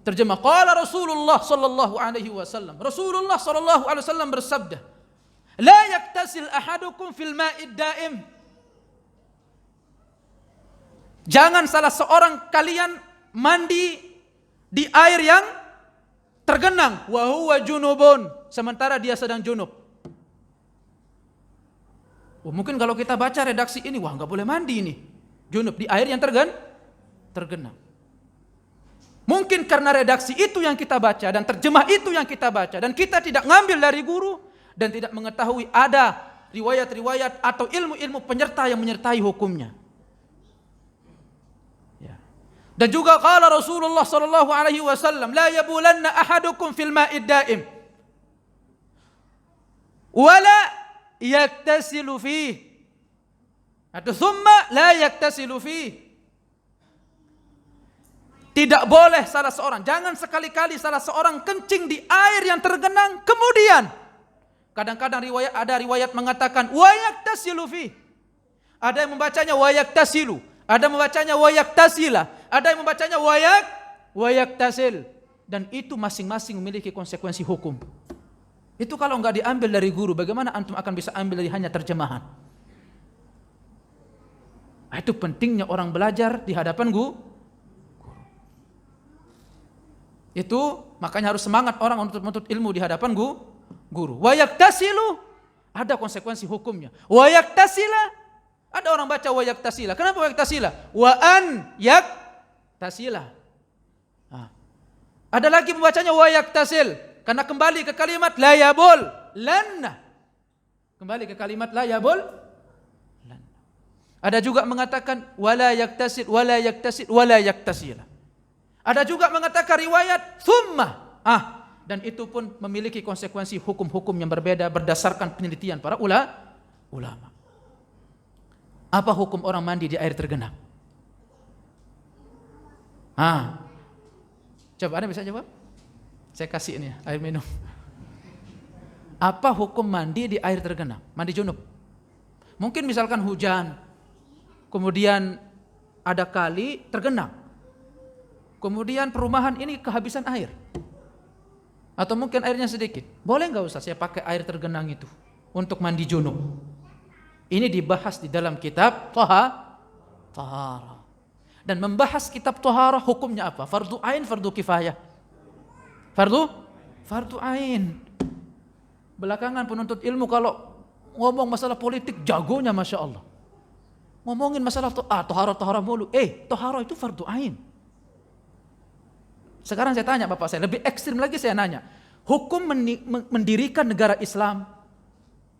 terjemah. Qala Rasulullah sallallahu alaihi wasallam. Rasulullah sallallahu alaihi wasallam bersabda, "La yaktasil ahadukum fil ma'id daim." Jangan salah seorang kalian mandi di air yang tergenang, wa huwa junubun, sementara dia sedang junub. Mungkin kalau kita baca redaksi ini, wah enggak boleh mandi ini. Junub di air yang tergenang. Mungkin karena redaksi itu yang kita baca dan terjemah itu yang kita baca dan kita tidak ngambil dari guru dan tidak mengetahui ada riwayat-riwayat atau ilmu-ilmu penyerta yang menyertai hukumnya. Ya. Dan juga qala Rasulullah sallallahu alaihi wasallam, "La yabulanna ahadukum fil ma'id daim wala yaktasilu fihi." Atau thumma la yaktasilu fihi. Tidak boleh salah seorang, jangan sekali-kali salah seorang kencing di air yang tergenang, kemudian kadang-kadang ada riwayat mengatakan wa yaktasilu fi. Ada yang membacanya wa yaktasilu, ada yang membacanya wa yaktasila, ada yang membacanya wa yaktasil, dan itu masing-masing memiliki konsekuensi hukum. Itu kalau enggak diambil dari guru, bagaimana antum akan bisa ambil dari hanya terjemahan? Itu pentingnya orang belajar di hadapan guru. Itu makanya harus semangat orang untuk menuntut ilmu di hadapan guru. Wa yaktasilu, ada konsekuensi hukumnya. Wa yaktasila, ada orang baca wa yaktasila. Kenapa wa yaktasila? Wa an yaktasila. Ada lagi membacanya wa yaktasil, karena kembali ke kalimat la yabul lanna. Kembali ke kalimat la yabul lanna. Ada juga mengatakan wala yaktasil wala yaktasila. Ada juga mengatakan riwayat thumma. Dan itu pun memiliki konsekuensi hukum-hukum yang berbeda berdasarkan penelitian para ulama. Apa hukum orang mandi di air tergenang? Coba Anda bisa jawab? Saya kasih ini air minum. Apa hukum mandi di air tergenang? Mandi junub. Mungkin misalkan hujan, kemudian ada kali tergenang, kemudian perumahan ini kehabisan air, atau mungkin airnya sedikit. Boleh nggak Ustaz saya pakai air tergenang itu untuk mandi junub? Ini dibahas di dalam kitab Taharah. Dan membahas kitab Taharah hukumnya apa? Fardu ain, fardu kifayah? Fardu ain. Belakangan penuntut ilmu kalau ngomong masalah politik jagonya Masya Allah. Ngomongin masalah Taharah mulu. Taharah itu fardu ain. Sekarang saya tanya Bapak saya, lebih ekstrim lagi saya nanya. Hukum mendirikan negara Islam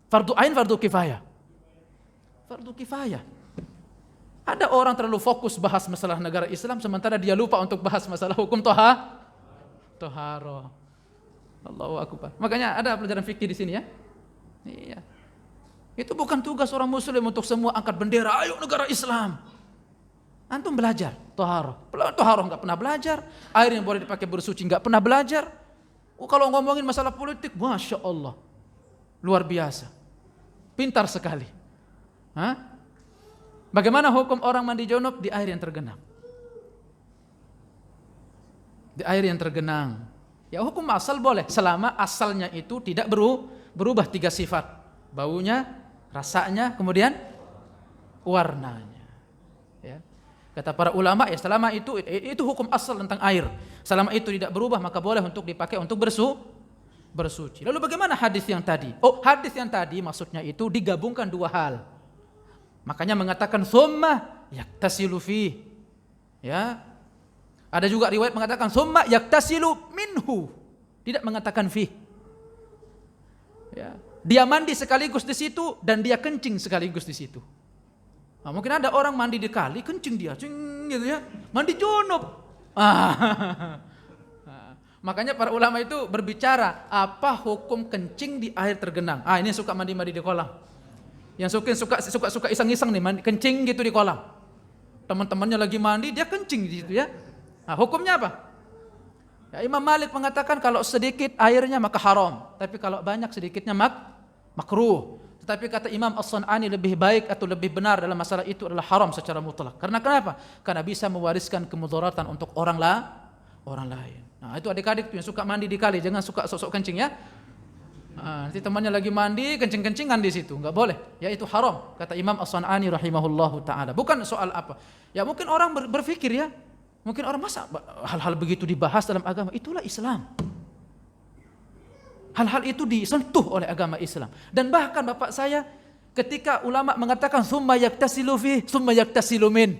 fardu ain, fardu kifayah? Fardu kifayah. Ada orang terlalu fokus bahas masalah negara Islam sementara dia lupa untuk bahas masalah hukum Taharah. Allahu akbar. Makanya ada pelajaran fikih di sini ya. Iya. Itu bukan tugas orang muslim untuk semua angkat bendera, ayo negara Islam. Antum belajar Taharah. Taharah enggak pernah belajar. Air yang boleh dipakai bersuci enggak pernah belajar. Kalau ngomongin masalah politik, Masya Allah. Luar biasa. Pintar sekali. Bagaimana hukum orang mandi junub di air yang tergenang? Di air yang tergenang. Ya hukum asal boleh selama asalnya itu tidak berubah 3 sifat. Baunya, rasanya, kemudian warnanya. Ya. Kata para ulama ya selama itu hukum asal tentang air. Selama itu tidak berubah maka boleh untuk dipakai untuk bersuci. Lalu bagaimana hadis yang tadi? Hadis yang tadi maksudnya itu digabungkan 2 hal. Makanya mengatakan summa yaktasilu fi. Ya. Ada juga riwayat mengatakan summa yaktasilu minhu. Tidak mengatakan fi. Ya. Dia mandi sekaligus di situ dan dia kencing sekaligus di situ. Nah, mungkin ada orang mandi di kali kencing dia, gitu ya. Mandi junub. Makanya para ulama itu berbicara apa hukum kencing di air tergenang. Ini suka mandi-mandi di kolam. Yang suka iseng-iseng nih mandi, kencing gitu di kolam. Teman-temannya lagi mandi, dia kencing gitu ya. Nah, hukumnya apa? Ya, Imam Malik mengatakan kalau sedikit airnya maka haram, tapi kalau banyak sedikitnya makruh. Tetapi kata Imam As-San'ani lebih baik atau lebih benar dalam masalah itu adalah haram secara mutlak. Karena kenapa? Karena bisa mewariskan kemudaratan untuk orang lain. Nah, itu adik-adik yang suka mandi di kali, jangan suka sok-sok kencing ya. Nanti temannya lagi mandi, kencing-kencingan di situ, enggak boleh. Ya itu haram, kata Imam As-San'ani rahimahullahu taala. Bukan soal apa. Ya mungkin orang berpikir ya, mungkin orang masa hal-hal begitu dibahas dalam agama, itulah Islam. Hal-hal itu disentuh oleh agama Islam. Dan bahkan bapak saya ketika ulama mengatakan summa yaktasilu fi, summa yaktasilu min.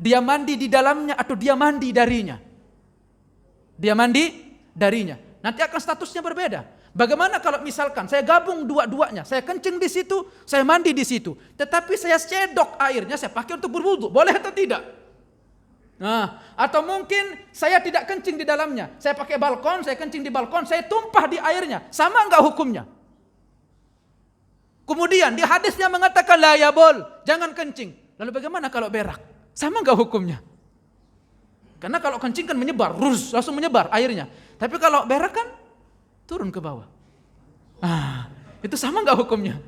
Dia mandi di dalamnya atau dia mandi darinya. Dia mandi darinya. Nanti akan statusnya berbeda. Bagaimana kalau misalkan saya gabung dua-duanya, saya kencing di situ, saya mandi di situ, tetapi saya cedok airnya, saya pakai untuk berwudu, boleh atau tidak? Nah, atau mungkin saya tidak kencing di dalamnya, saya pakai balkon, saya kencing di balkon, saya tumpah di airnya, sama enggak hukumnya? Kemudian di hadisnya mengatakan la yabol, jangan kencing. Lalu bagaimana kalau berak? Sama enggak hukumnya? Karena kalau kencing kan menyebar, langsung menyebar airnya. Tapi kalau berak kan turun ke bawah. Itu sama enggak hukumnya?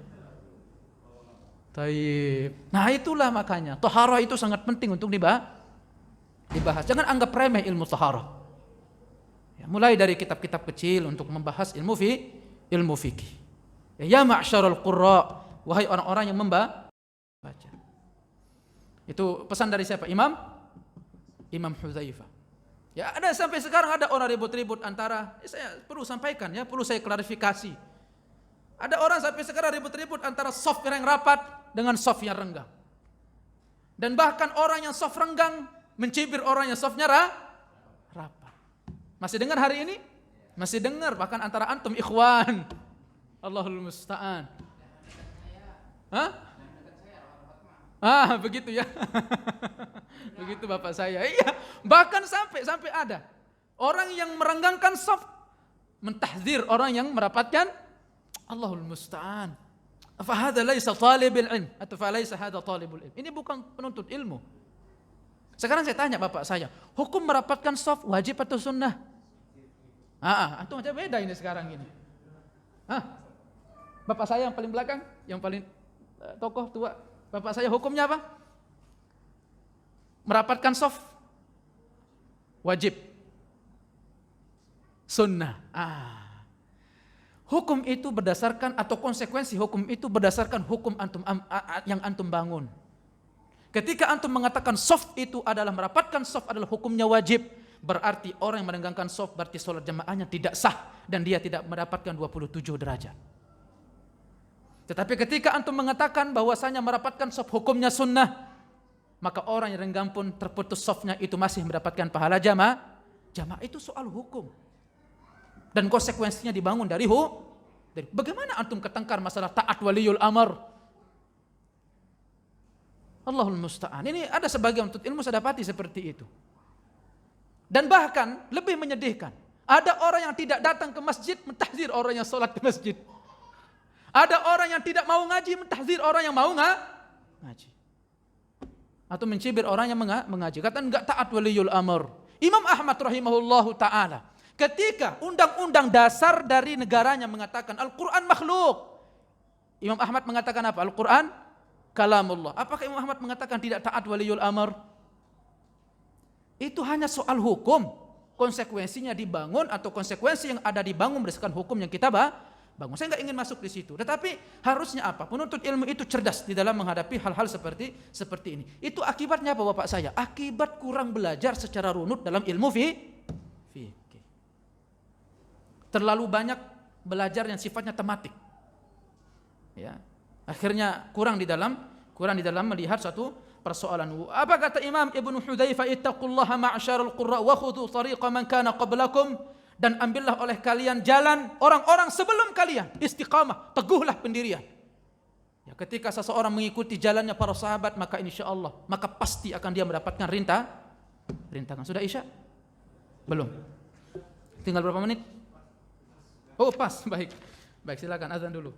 Taib. Nah, itulah makanya taharah itu sangat penting untuk dibahas. Jangan anggap remeh ilmu taharah. Ya, mulai dari kitab-kitab kecil untuk membahas ilmu fikih. Ya ma'syarul qurra, wahai orang-orang yang membaca. Itu pesan dari siapa? Imam Hudzaifah. Ya ada sampai sekarang ada orang ribut-ribut antara, saya perlu sampaikan ya, perlu saya klarifikasi. Ada orang sampai sekarang ribut-ribut antara soft yang rapat dengan soft yang renggang. Dan bahkan orang yang soft renggang mencibir orang yang softnya rapat. Masih dengar hari ini? Masih dengar bahkan antara antum ikhwan. Allahul musta'an. Begitu ya. Begitu bapak saya. Iya, bahkan sampai ada orang yang merenggangkan saf mentahdzir orang yang merapatkan. Allahul musta'an. Fa hadza laisa talibul ilm atau fa laisa hadza talibul ilm. Ini bukan penuntut ilmu. Sekarang saya tanya bapak saya, hukum merapatkan saf wajib atau sunnah? Antum aja beda ini sekarang ini. Bapak saya yang paling belakang, yang paling tokoh tua. Bapak saya hukumnya apa? Merapatkan saf wajib, sunnah. Hukum itu berdasarkan atau konsekuensi hukum itu berdasarkan hukum antum yang antum bangun. Ketika antum mengatakan saf itu adalah merapatkan saf adalah hukumnya wajib, berarti orang yang merenggangkan saf berarti sholat jamaahnya tidak sah dan dia tidak mendapatkan 27 derajat. Tetapi ketika antum mengatakan bahwasanya merapatkan saf hukumnya sunnah, maka orang yang renggang pun terputus safnya itu masih mendapatkan pahala jamaah. Itu soal hukum. Dan konsekuensinya dibangun dari bagaimana antum ketengkar masalah taat waliul amr? Allahul musta'an. Ini ada sebagian untuk ilmu saya dapati seperti itu. Dan bahkan lebih menyedihkan, ada orang yang tidak datang ke masjid mentahdzir orang yang sholat di masjid. Ada orang yang tidak mau ngaji mentahdzir orang yang mau ngaji. Atau mencibir orang yang mengaji. Kata enggak taat waliul amr. Imam Ahmad rahimahullahu ta'ala, ketika undang-undang dasar dari negaranya mengatakan Al-Quran makhluk, Imam Ahmad mengatakan apa? Al-Quran kalamullah. Apakah Imam Ahmad mengatakan tidak taat waliul amr? Itu hanya soal hukum. Konsekuensinya dibangun atau konsekuensi yang ada dibangun berdasarkan hukum yang kita bangun. Saya nggak ingin masuk di situ. Tetapi harusnya apa? Penuntut ilmu itu cerdas di dalam menghadapi hal-hal seperti ini. Itu akibatnya apa bapak saya? Akibat kurang belajar secara runut dalam ilmu fikih. Terlalu banyak belajar yang sifatnya tematik. Ya. Akhirnya kurang di dalam melihat satu persoalan. Apa kata Imam Ibnu Hudzaifah, ittaqullaha ma'syarul qurra wa khudhu tariqa man kana qablakum, dan ambillah oleh kalian jalan orang-orang sebelum kalian, istiqamah, teguhlah pendirian. Ya, ketika seseorang mengikuti jalannya para sahabat, maka insyaallah, maka pasti akan dia mendapatkan rintangan. Sudah Isya? Belum. Tinggal berapa menit? Oh, pas. Baik, silakan azan dulu.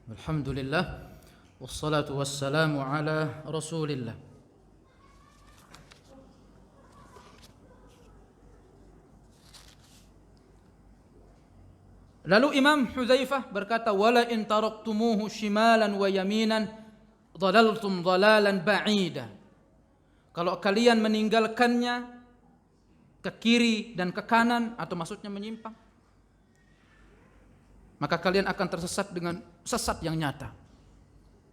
Alhamdulillah, wassalatu wassalamu ala Rasulillah. Lalu Imam Hudzaifah berkata, wala in taraktumuhu shimalan wa yaminan dhalaltum dhalalan ba'ida. Kalau kalian meninggalkannya ke kiri dan ke kanan, atau maksudnya menyimpang, maka kalian akan tersesat dengan sesat yang nyata.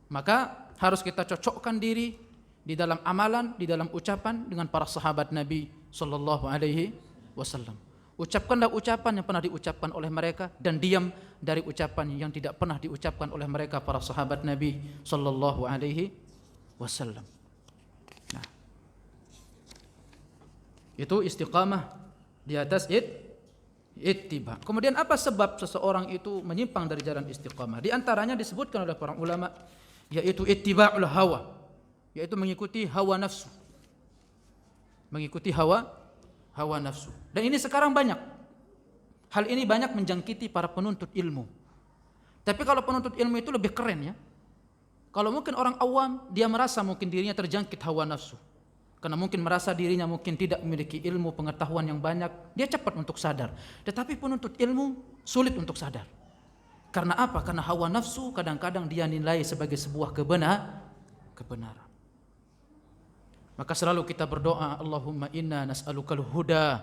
Maka harus kita cocokkan diri di dalam amalan, di dalam ucapan dengan para sahabat Nabi sallallahu alaihi wasallam. Ucapkanlah ucapan yang pernah diucapkan oleh mereka dan diam dari ucapan yang tidak pernah diucapkan oleh mereka para sahabat Nabi sallallahu alaihi wasallam. Nah, itu istiqamah di atas ittiba. Kemudian apa sebab seseorang itu menyimpang dari jalan istiqamah? Di antaranya disebutkan oleh para ulama, yaitu ittiba'ul hawa, yaitu mengikuti hawa nafsu. Mengikuti hawa nafsu. Dan ini sekarang banyak. Hal ini banyak menjangkiti para penuntut ilmu. Tapi kalau penuntut ilmu itu lebih keren ya. Kalau mungkin orang awam, dia merasa mungkin dirinya terjangkit hawa nafsu. Karena mungkin merasa dirinya mungkin tidak memiliki ilmu pengetahuan yang banyak, dia cepat untuk sadar. Tetapi penuntut ilmu sulit untuk sadar. Karena apa? Karena hawa nafsu kadang-kadang dia nilai sebagai sebuah kebenaran. Maka selalu kita berdoa, Allahumma inna nas'alukal huda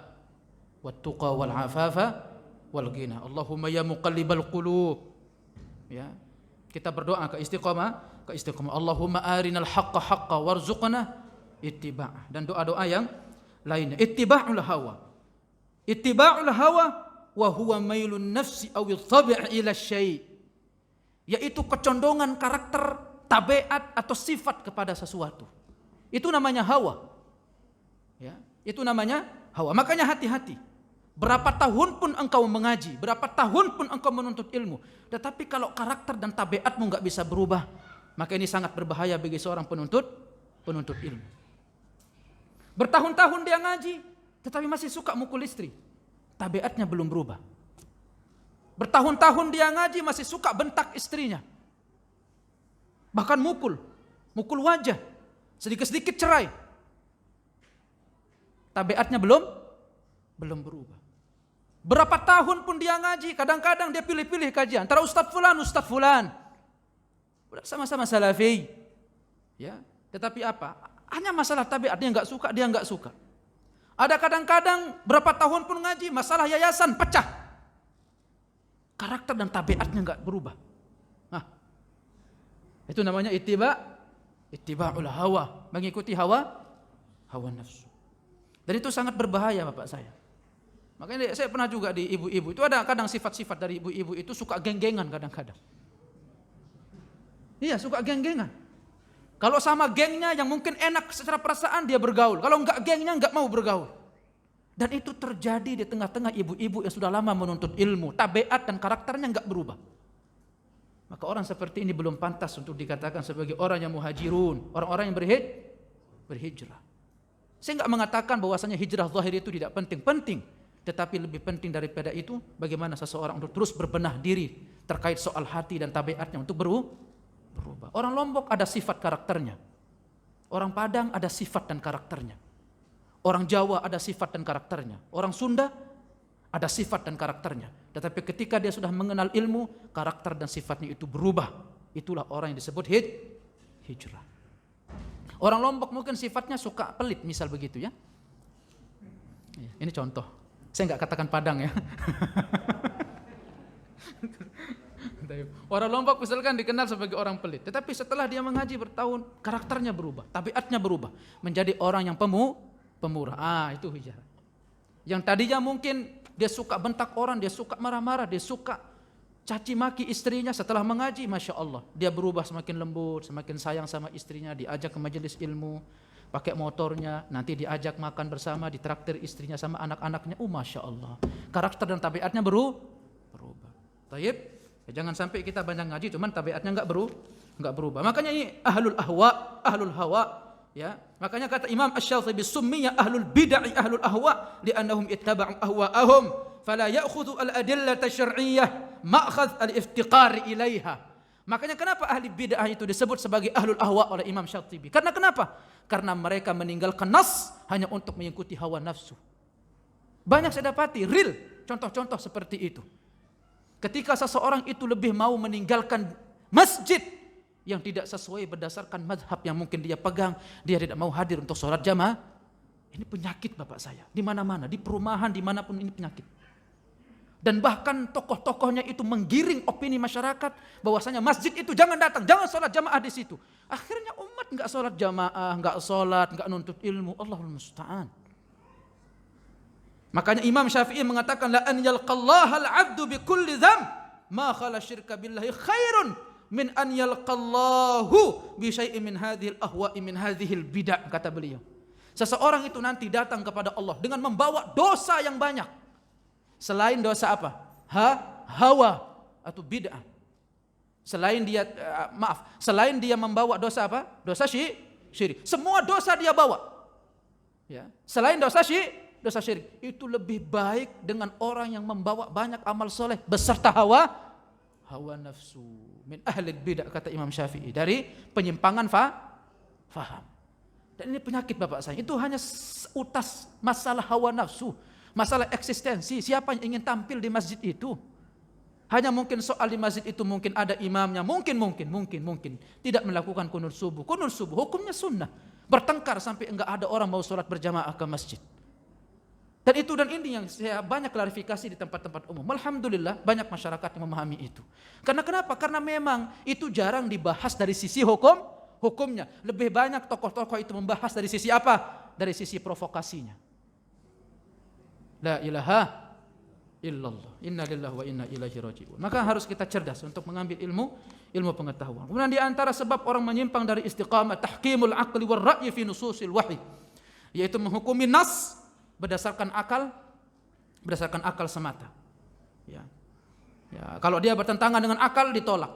wat tuqa wal afafa wal ghina. Allahumma ya muqallibal qulub. Ya. Kita berdoa ke istiqamah. Allahumma arinal haqqa haqqa warzuqna ittiba'ah. Dan doa-doa yang lainnya. Ittiba'ul hawa. Ittiba'ul hawa wa huwa mailun nafsi aw tabi' ila syai'. Yaitu kecondongan karakter, tabiat atau sifat kepada sesuatu. Itu namanya hawa. Ya, itu namanya hawa. Makanya hati-hati. Berapa tahun pun engkau mengaji, berapa tahun pun engkau menuntut ilmu, tetapi kalau karakter dan tabiatmu enggak bisa berubah, Maka ini sangat berbahaya bagi seorang penuntut ilmu. Bertahun-tahun dia ngaji, tetapi masih suka mukul istri. Tabiatnya belum berubah. Bertahun-tahun dia ngaji, masih suka bentak istrinya. Bahkan mukul wajah, sedikit-sedikit cerai. Tabiatnya belum berubah. Berapa tahun pun dia ngaji, kadang-kadang dia pilih-pilih kajian. Antara Ustadz Fulan. Sama-sama salafi. Ya, tetapi apa? Hanya masalah tabiat, dia nggak suka. Ada kadang-kadang berapa tahun pun ngaji, masalah yayasan pecah. Karakter dan tabiatnya nggak berubah. Nah, itu namanya ittiba'ul hawa, mengikuti hawa nafsu. Dan itu sangat berbahaya Bapak saya. Makanya saya pernah juga di ibu-ibu, itu ada kadang sifat-sifat dari ibu-ibu itu suka geng-gengan kadang-kadang. Iya, suka geng-gengan. Kalau sama gengnya yang mungkin enak secara perasaan dia bergaul. Kalau enggak gengnya enggak mau bergaul. Dan itu terjadi di tengah-tengah ibu-ibu yang sudah lama menuntut ilmu. Tabiat dan karakternya enggak berubah. Maka orang seperti ini belum pantas untuk dikatakan sebagai orang yang muhajirun. Orang-orang yang berhijrah. Saya enggak mengatakan bahwasanya hijrah zahir itu tidak penting. Tetapi lebih penting daripada itu, bagaimana seseorang untuk terus berbenah diri terkait soal hati dan tabiatnya untuk berubah. Orang Lombok ada sifat karakternya. Orang Padang ada sifat dan karakternya. Orang Jawa ada sifat dan karakternya. Orang Sunda ada sifat dan karakternya. Tetapi ketika dia sudah mengenal ilmu, karakter dan sifatnya itu berubah. Itulah orang yang disebut hijrah. Orang Lombok mungkin sifatnya suka pelit, misal begitu ya. Ini contoh. Saya nggak katakan Padang ya. Orang Lombok misalkan dikenal sebagai orang pelit, tetapi setelah dia mengaji bertahun, karakternya berubah, tabiatnya berubah, menjadi orang yang pemurah. Itu hijrah. Yang tadinya mungkin dia suka bentak orang, dia suka marah-marah, dia suka caci maki istrinya, setelah mengaji, masya Allah, dia berubah semakin lembut, semakin sayang sama istrinya, diajak ke majelis ilmu, pakai motornya, nanti diajak makan bersama, ditraktir istrinya sama anak-anaknya. Masya Allah, karakter dan tabiatnya berubah. Taib, ya, jangan sampai kita banyak ngaji, cuman tabiatnya nggak berubah. Makanya ini ahlul hawa, ya. Makanya kata Imam Asy-Syafi'i summiya ahlul bid'ah ahlul ahwa li'annahum ittaba'u ahwa'ahum fala ya'khudhu al-adillata syar'iyyah ma'khadh al-iftiqar ilaiha. Makanya kenapa ahli bid'ah itu disebut sebagai ahlul ahwa oleh Imam Syatibi? Karena kenapa? Karena mereka meninggalkan nas hanya untuk mengikuti hawa nafsu. Banyak saya dapati real contoh-contoh seperti itu. Ketika seseorang itu lebih mau meninggalkan masjid yang tidak sesuai berdasarkan mazhab yang mungkin dia pegang, dia tidak mau hadir untuk sholat jamaah. Ini penyakit Bapak saya. Di mana-mana, di perumahan, dimanapun ini penyakit. Dan bahkan tokoh-tokohnya itu menggiring opini masyarakat bahwasanya masjid itu jangan datang, jangan sholat jamaah di situ. Akhirnya umat nggak sholat jamaah, nggak nuntut ilmu. Allahul musta'an. Makanya Imam Syafi'i mengatakan la an yalqallaha al-'abdu bi kulli dzam ma khala syirka billahi khairun min an yalqallahu bi syai'in min hadhil ahwa'i min hadhil bid'ah, kata beliau. Seseorang itu nanti datang kepada Allah dengan membawa dosa yang banyak. Selain dosa apa? Hawa atau bid'ah. Selain dia membawa dosa apa? Dosa syirik. Semua dosa dia bawa. Ya. Selain dosa syirik, itu lebih baik dengan orang yang membawa banyak amal soleh beserta hawa nafsu. Min ahli bid'ah, kata Imam Syafi'i, dari penyimpangan faham. Dan ini penyakit Bapak saya. Itu hanya utas masalah hawa nafsu. Masalah eksistensi, siapa yang ingin tampil di masjid itu? Hanya mungkin soal di masjid itu mungkin ada imamnya, mungkin tidak melakukan kunut subuh. Kunut subuh hukumnya sunnah. Bertengkar sampai enggak ada orang mau sholat berjamaah ke masjid. Dan ini yang saya banyak klarifikasi di tempat-tempat umum. Alhamdulillah banyak masyarakat yang memahami itu. Karena kenapa? Karena memang itu jarang dibahas dari sisi hukumnya. Lebih banyak tokoh-tokoh itu membahas dari sisi apa? Dari sisi provokasinya. La ilaha illallah. Inna lillahi wa inna ilaihi raji'un. Maka harus kita cerdas untuk mengambil ilmu pengetahuan. Kemudian di antara sebab orang menyimpang dari istiqamah tahkimul aqli war ra'yi fi nususil wahyi, yaitu menghukumi nas berdasarkan akal semata. Ya, kalau dia bertentangan dengan akal ditolak.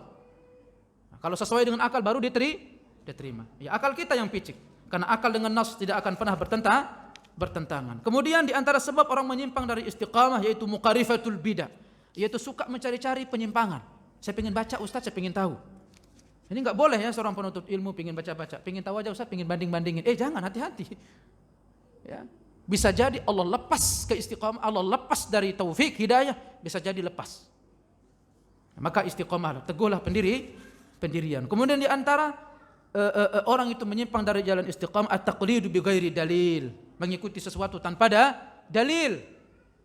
Kalau sesuai dengan akal baru diterima. Ya, akal kita yang picik. Karena akal dengan nas tidak akan pernah bertentangan. Kemudian di antara sebab orang menyimpang dari istiqamah yaitu muqarifatul bidah, yaitu suka mencari-cari penyimpangan. Saya pengen baca Ustaz, saya pengen tahu. Ini enggak boleh ya seorang penuntut ilmu pengen baca-baca, pengen tahu aja Ustaz, pengen banding-bandingin. Jangan, hati-hati. Ya. Bisa jadi Allah lepas ke istiqamah, Allah lepas dari taufik hidayah, bisa jadi lepas. Maka istiqamah, teguhlah pendirian. Kemudian di antara orang itu menyimpang dari jalan istiqamah at-taqlidu bi ghairi dalil, mengikuti sesuatu tanpa dalil.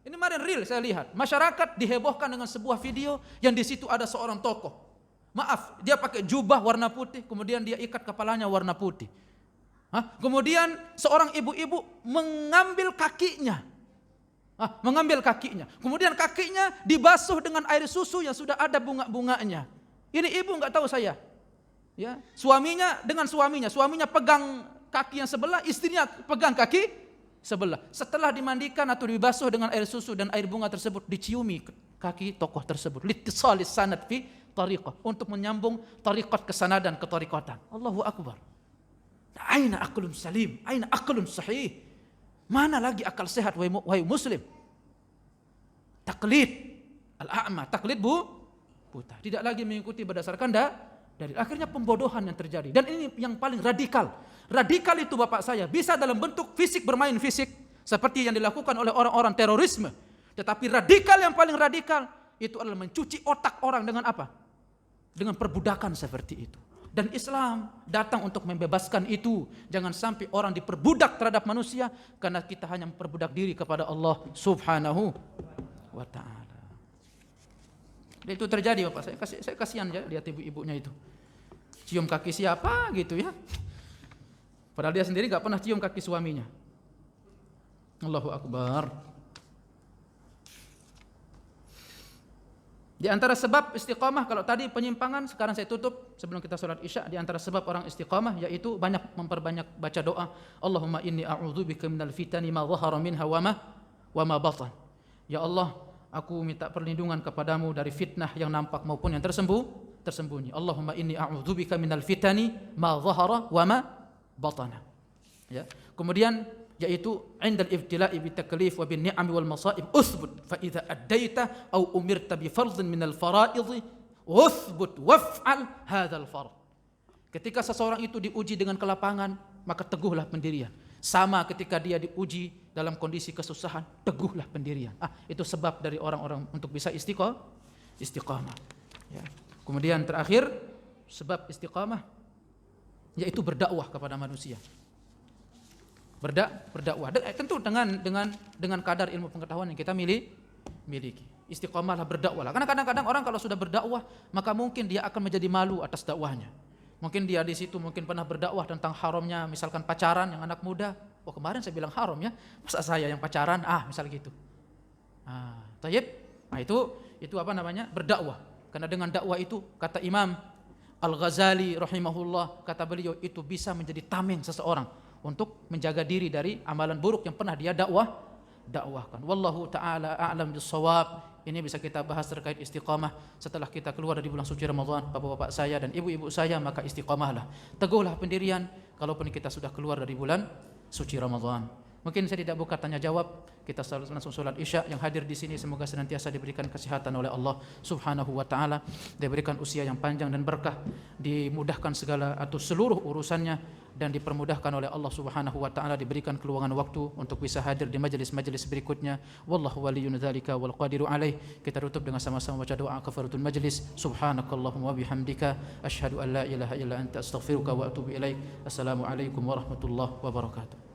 Ini kemarin real saya lihat, masyarakat dihebohkan dengan sebuah video yang di situ ada seorang tokoh. Maaf, dia pakai jubah warna putih, kemudian dia ikat kepalanya warna putih. Kemudian seorang ibu-ibu mengambil kakinya. Kemudian kakinya dibasuh dengan air susu yang sudah ada bunga-bunganya. Ini ibu enggak tahu saya. Ya, suaminya pegang kaki yang sebelah, istrinya pegang kaki sebelah. Setelah dimandikan atau dibasuh dengan air susu dan air bunga tersebut, diciumi kaki tokoh tersebut. Littisalis sanad fi tariqah, untuk menyambung tariqat kesanadan ke tariqatan. Allahu akbar. Aina aqlun salim, aina aqlun sahih. Mana lagi akal sehat wahai muslim? Taklid al-a'ma, taklid buta. Tidak lagi mengikuti berdasarkan dari akhirnya pembodohan yang terjadi. Dan ini yang paling radikal. Radikal itu Bapak saya bisa dalam bentuk fisik, bermain fisik seperti yang dilakukan oleh orang-orang terorisme. Tetapi radikal yang paling radikal itu adalah mencuci otak orang dengan apa? Dengan perbudakan seperti itu. Dan Islam datang untuk membebaskan itu. Jangan sampai orang diperbudak terhadap manusia karena kita hanya memperbudak diri kepada Allah Subhanahu wa ta'ala. Itu terjadi Bapak, saya kasihan ya lihat ibu-ibunya itu. Cium kaki siapa gitu ya. Padahal dia sendiri enggak pernah cium kaki suaminya. Allahu akbar. Di antara sebab istiqamah, kalau tadi penyimpangan, sekarang saya tutup sebelum kita sholat Isya. Di antara sebab orang istiqamah yaitu memperbanyak baca doa. Allahumma inni a'udzubika minal fitani ma dhahara minha wa ma batan. Ya Allah, aku minta perlindungan kepadamu dari fitnah yang nampak maupun yang tersembunyi. Allahumma inni a'udzubika minal fitani ma dhahara wa ma batana. Ya. Kemudian yaitu indal ibtila'i bitaklif wa bin ni'am wal masaib uthbut fa idza addaita aw umirta bi fardhin minal fara'id uthbut waf'al hadzal fard. Ketika seseorang itu diuji dengan kelapangan, maka teguhlah pendirian. Sama ketika dia diuji dalam kondisi kesusahan, teguhlah pendirian. Itu sebab dari orang-orang untuk bisa istiqamah. Ya. Kemudian terakhir, sebab istiqamah yaitu berdakwah kepada manusia. Berdakwah. Tentu dengan kadar ilmu pengetahuan yang kita miliki. Istiqamahlah, berdakwahlah. Karena kadang-kadang orang kalau sudah berdakwah, maka mungkin dia akan menjadi malu atas dakwahnya. Mungkin dia di situ pernah berdakwah tentang haramnya misalkan pacaran yang anak muda. Kemarin saya bilang haram ya. Masa saya yang pacaran? Misal gitu. Tayyib. Itu apa namanya? Berdakwah. Karena dengan dakwah itu kata Imam Al-Ghazali rahimahullah, kata beliau itu bisa menjadi tameng seseorang untuk menjaga diri dari amalan buruk yang pernah dia dakwahkan. Wallahu taala a'lam bis-shawab. Ini bisa kita bahas terkait istiqamah setelah kita keluar dari bulan suci Ramadan. Bapak-bapak saya dan ibu-ibu saya, maka istiqamahlah. Teguhlah pendirian kalaupun kita sudah keluar dari bulan suci Ramadan. Mungkin saya tidak buka tanya jawab, kita langsung sholat Isya. Yang hadir di sini semoga senantiasa diberikan kesehatan oleh Allah Subhanahu wa taala, diberikan usia yang panjang dan berkah, dimudahkan segala atau seluruh urusannya dan dipermudahkan oleh Allah Subhanahu wa taala, diberikan keluangan waktu untuk bisa hadir di majelis-majelis berikutnya. Wallahu waliyyun dzalika wal qadiru alaih. Kita tutup dengan sama-sama baca doa kafaratul majlis. Subhanakallahumma wa bihamdika asyhadu an la ilaha illa anta astaghfiruka wa atubu ilaik. Assalamualaikum warahmatullahi wabarakatuh.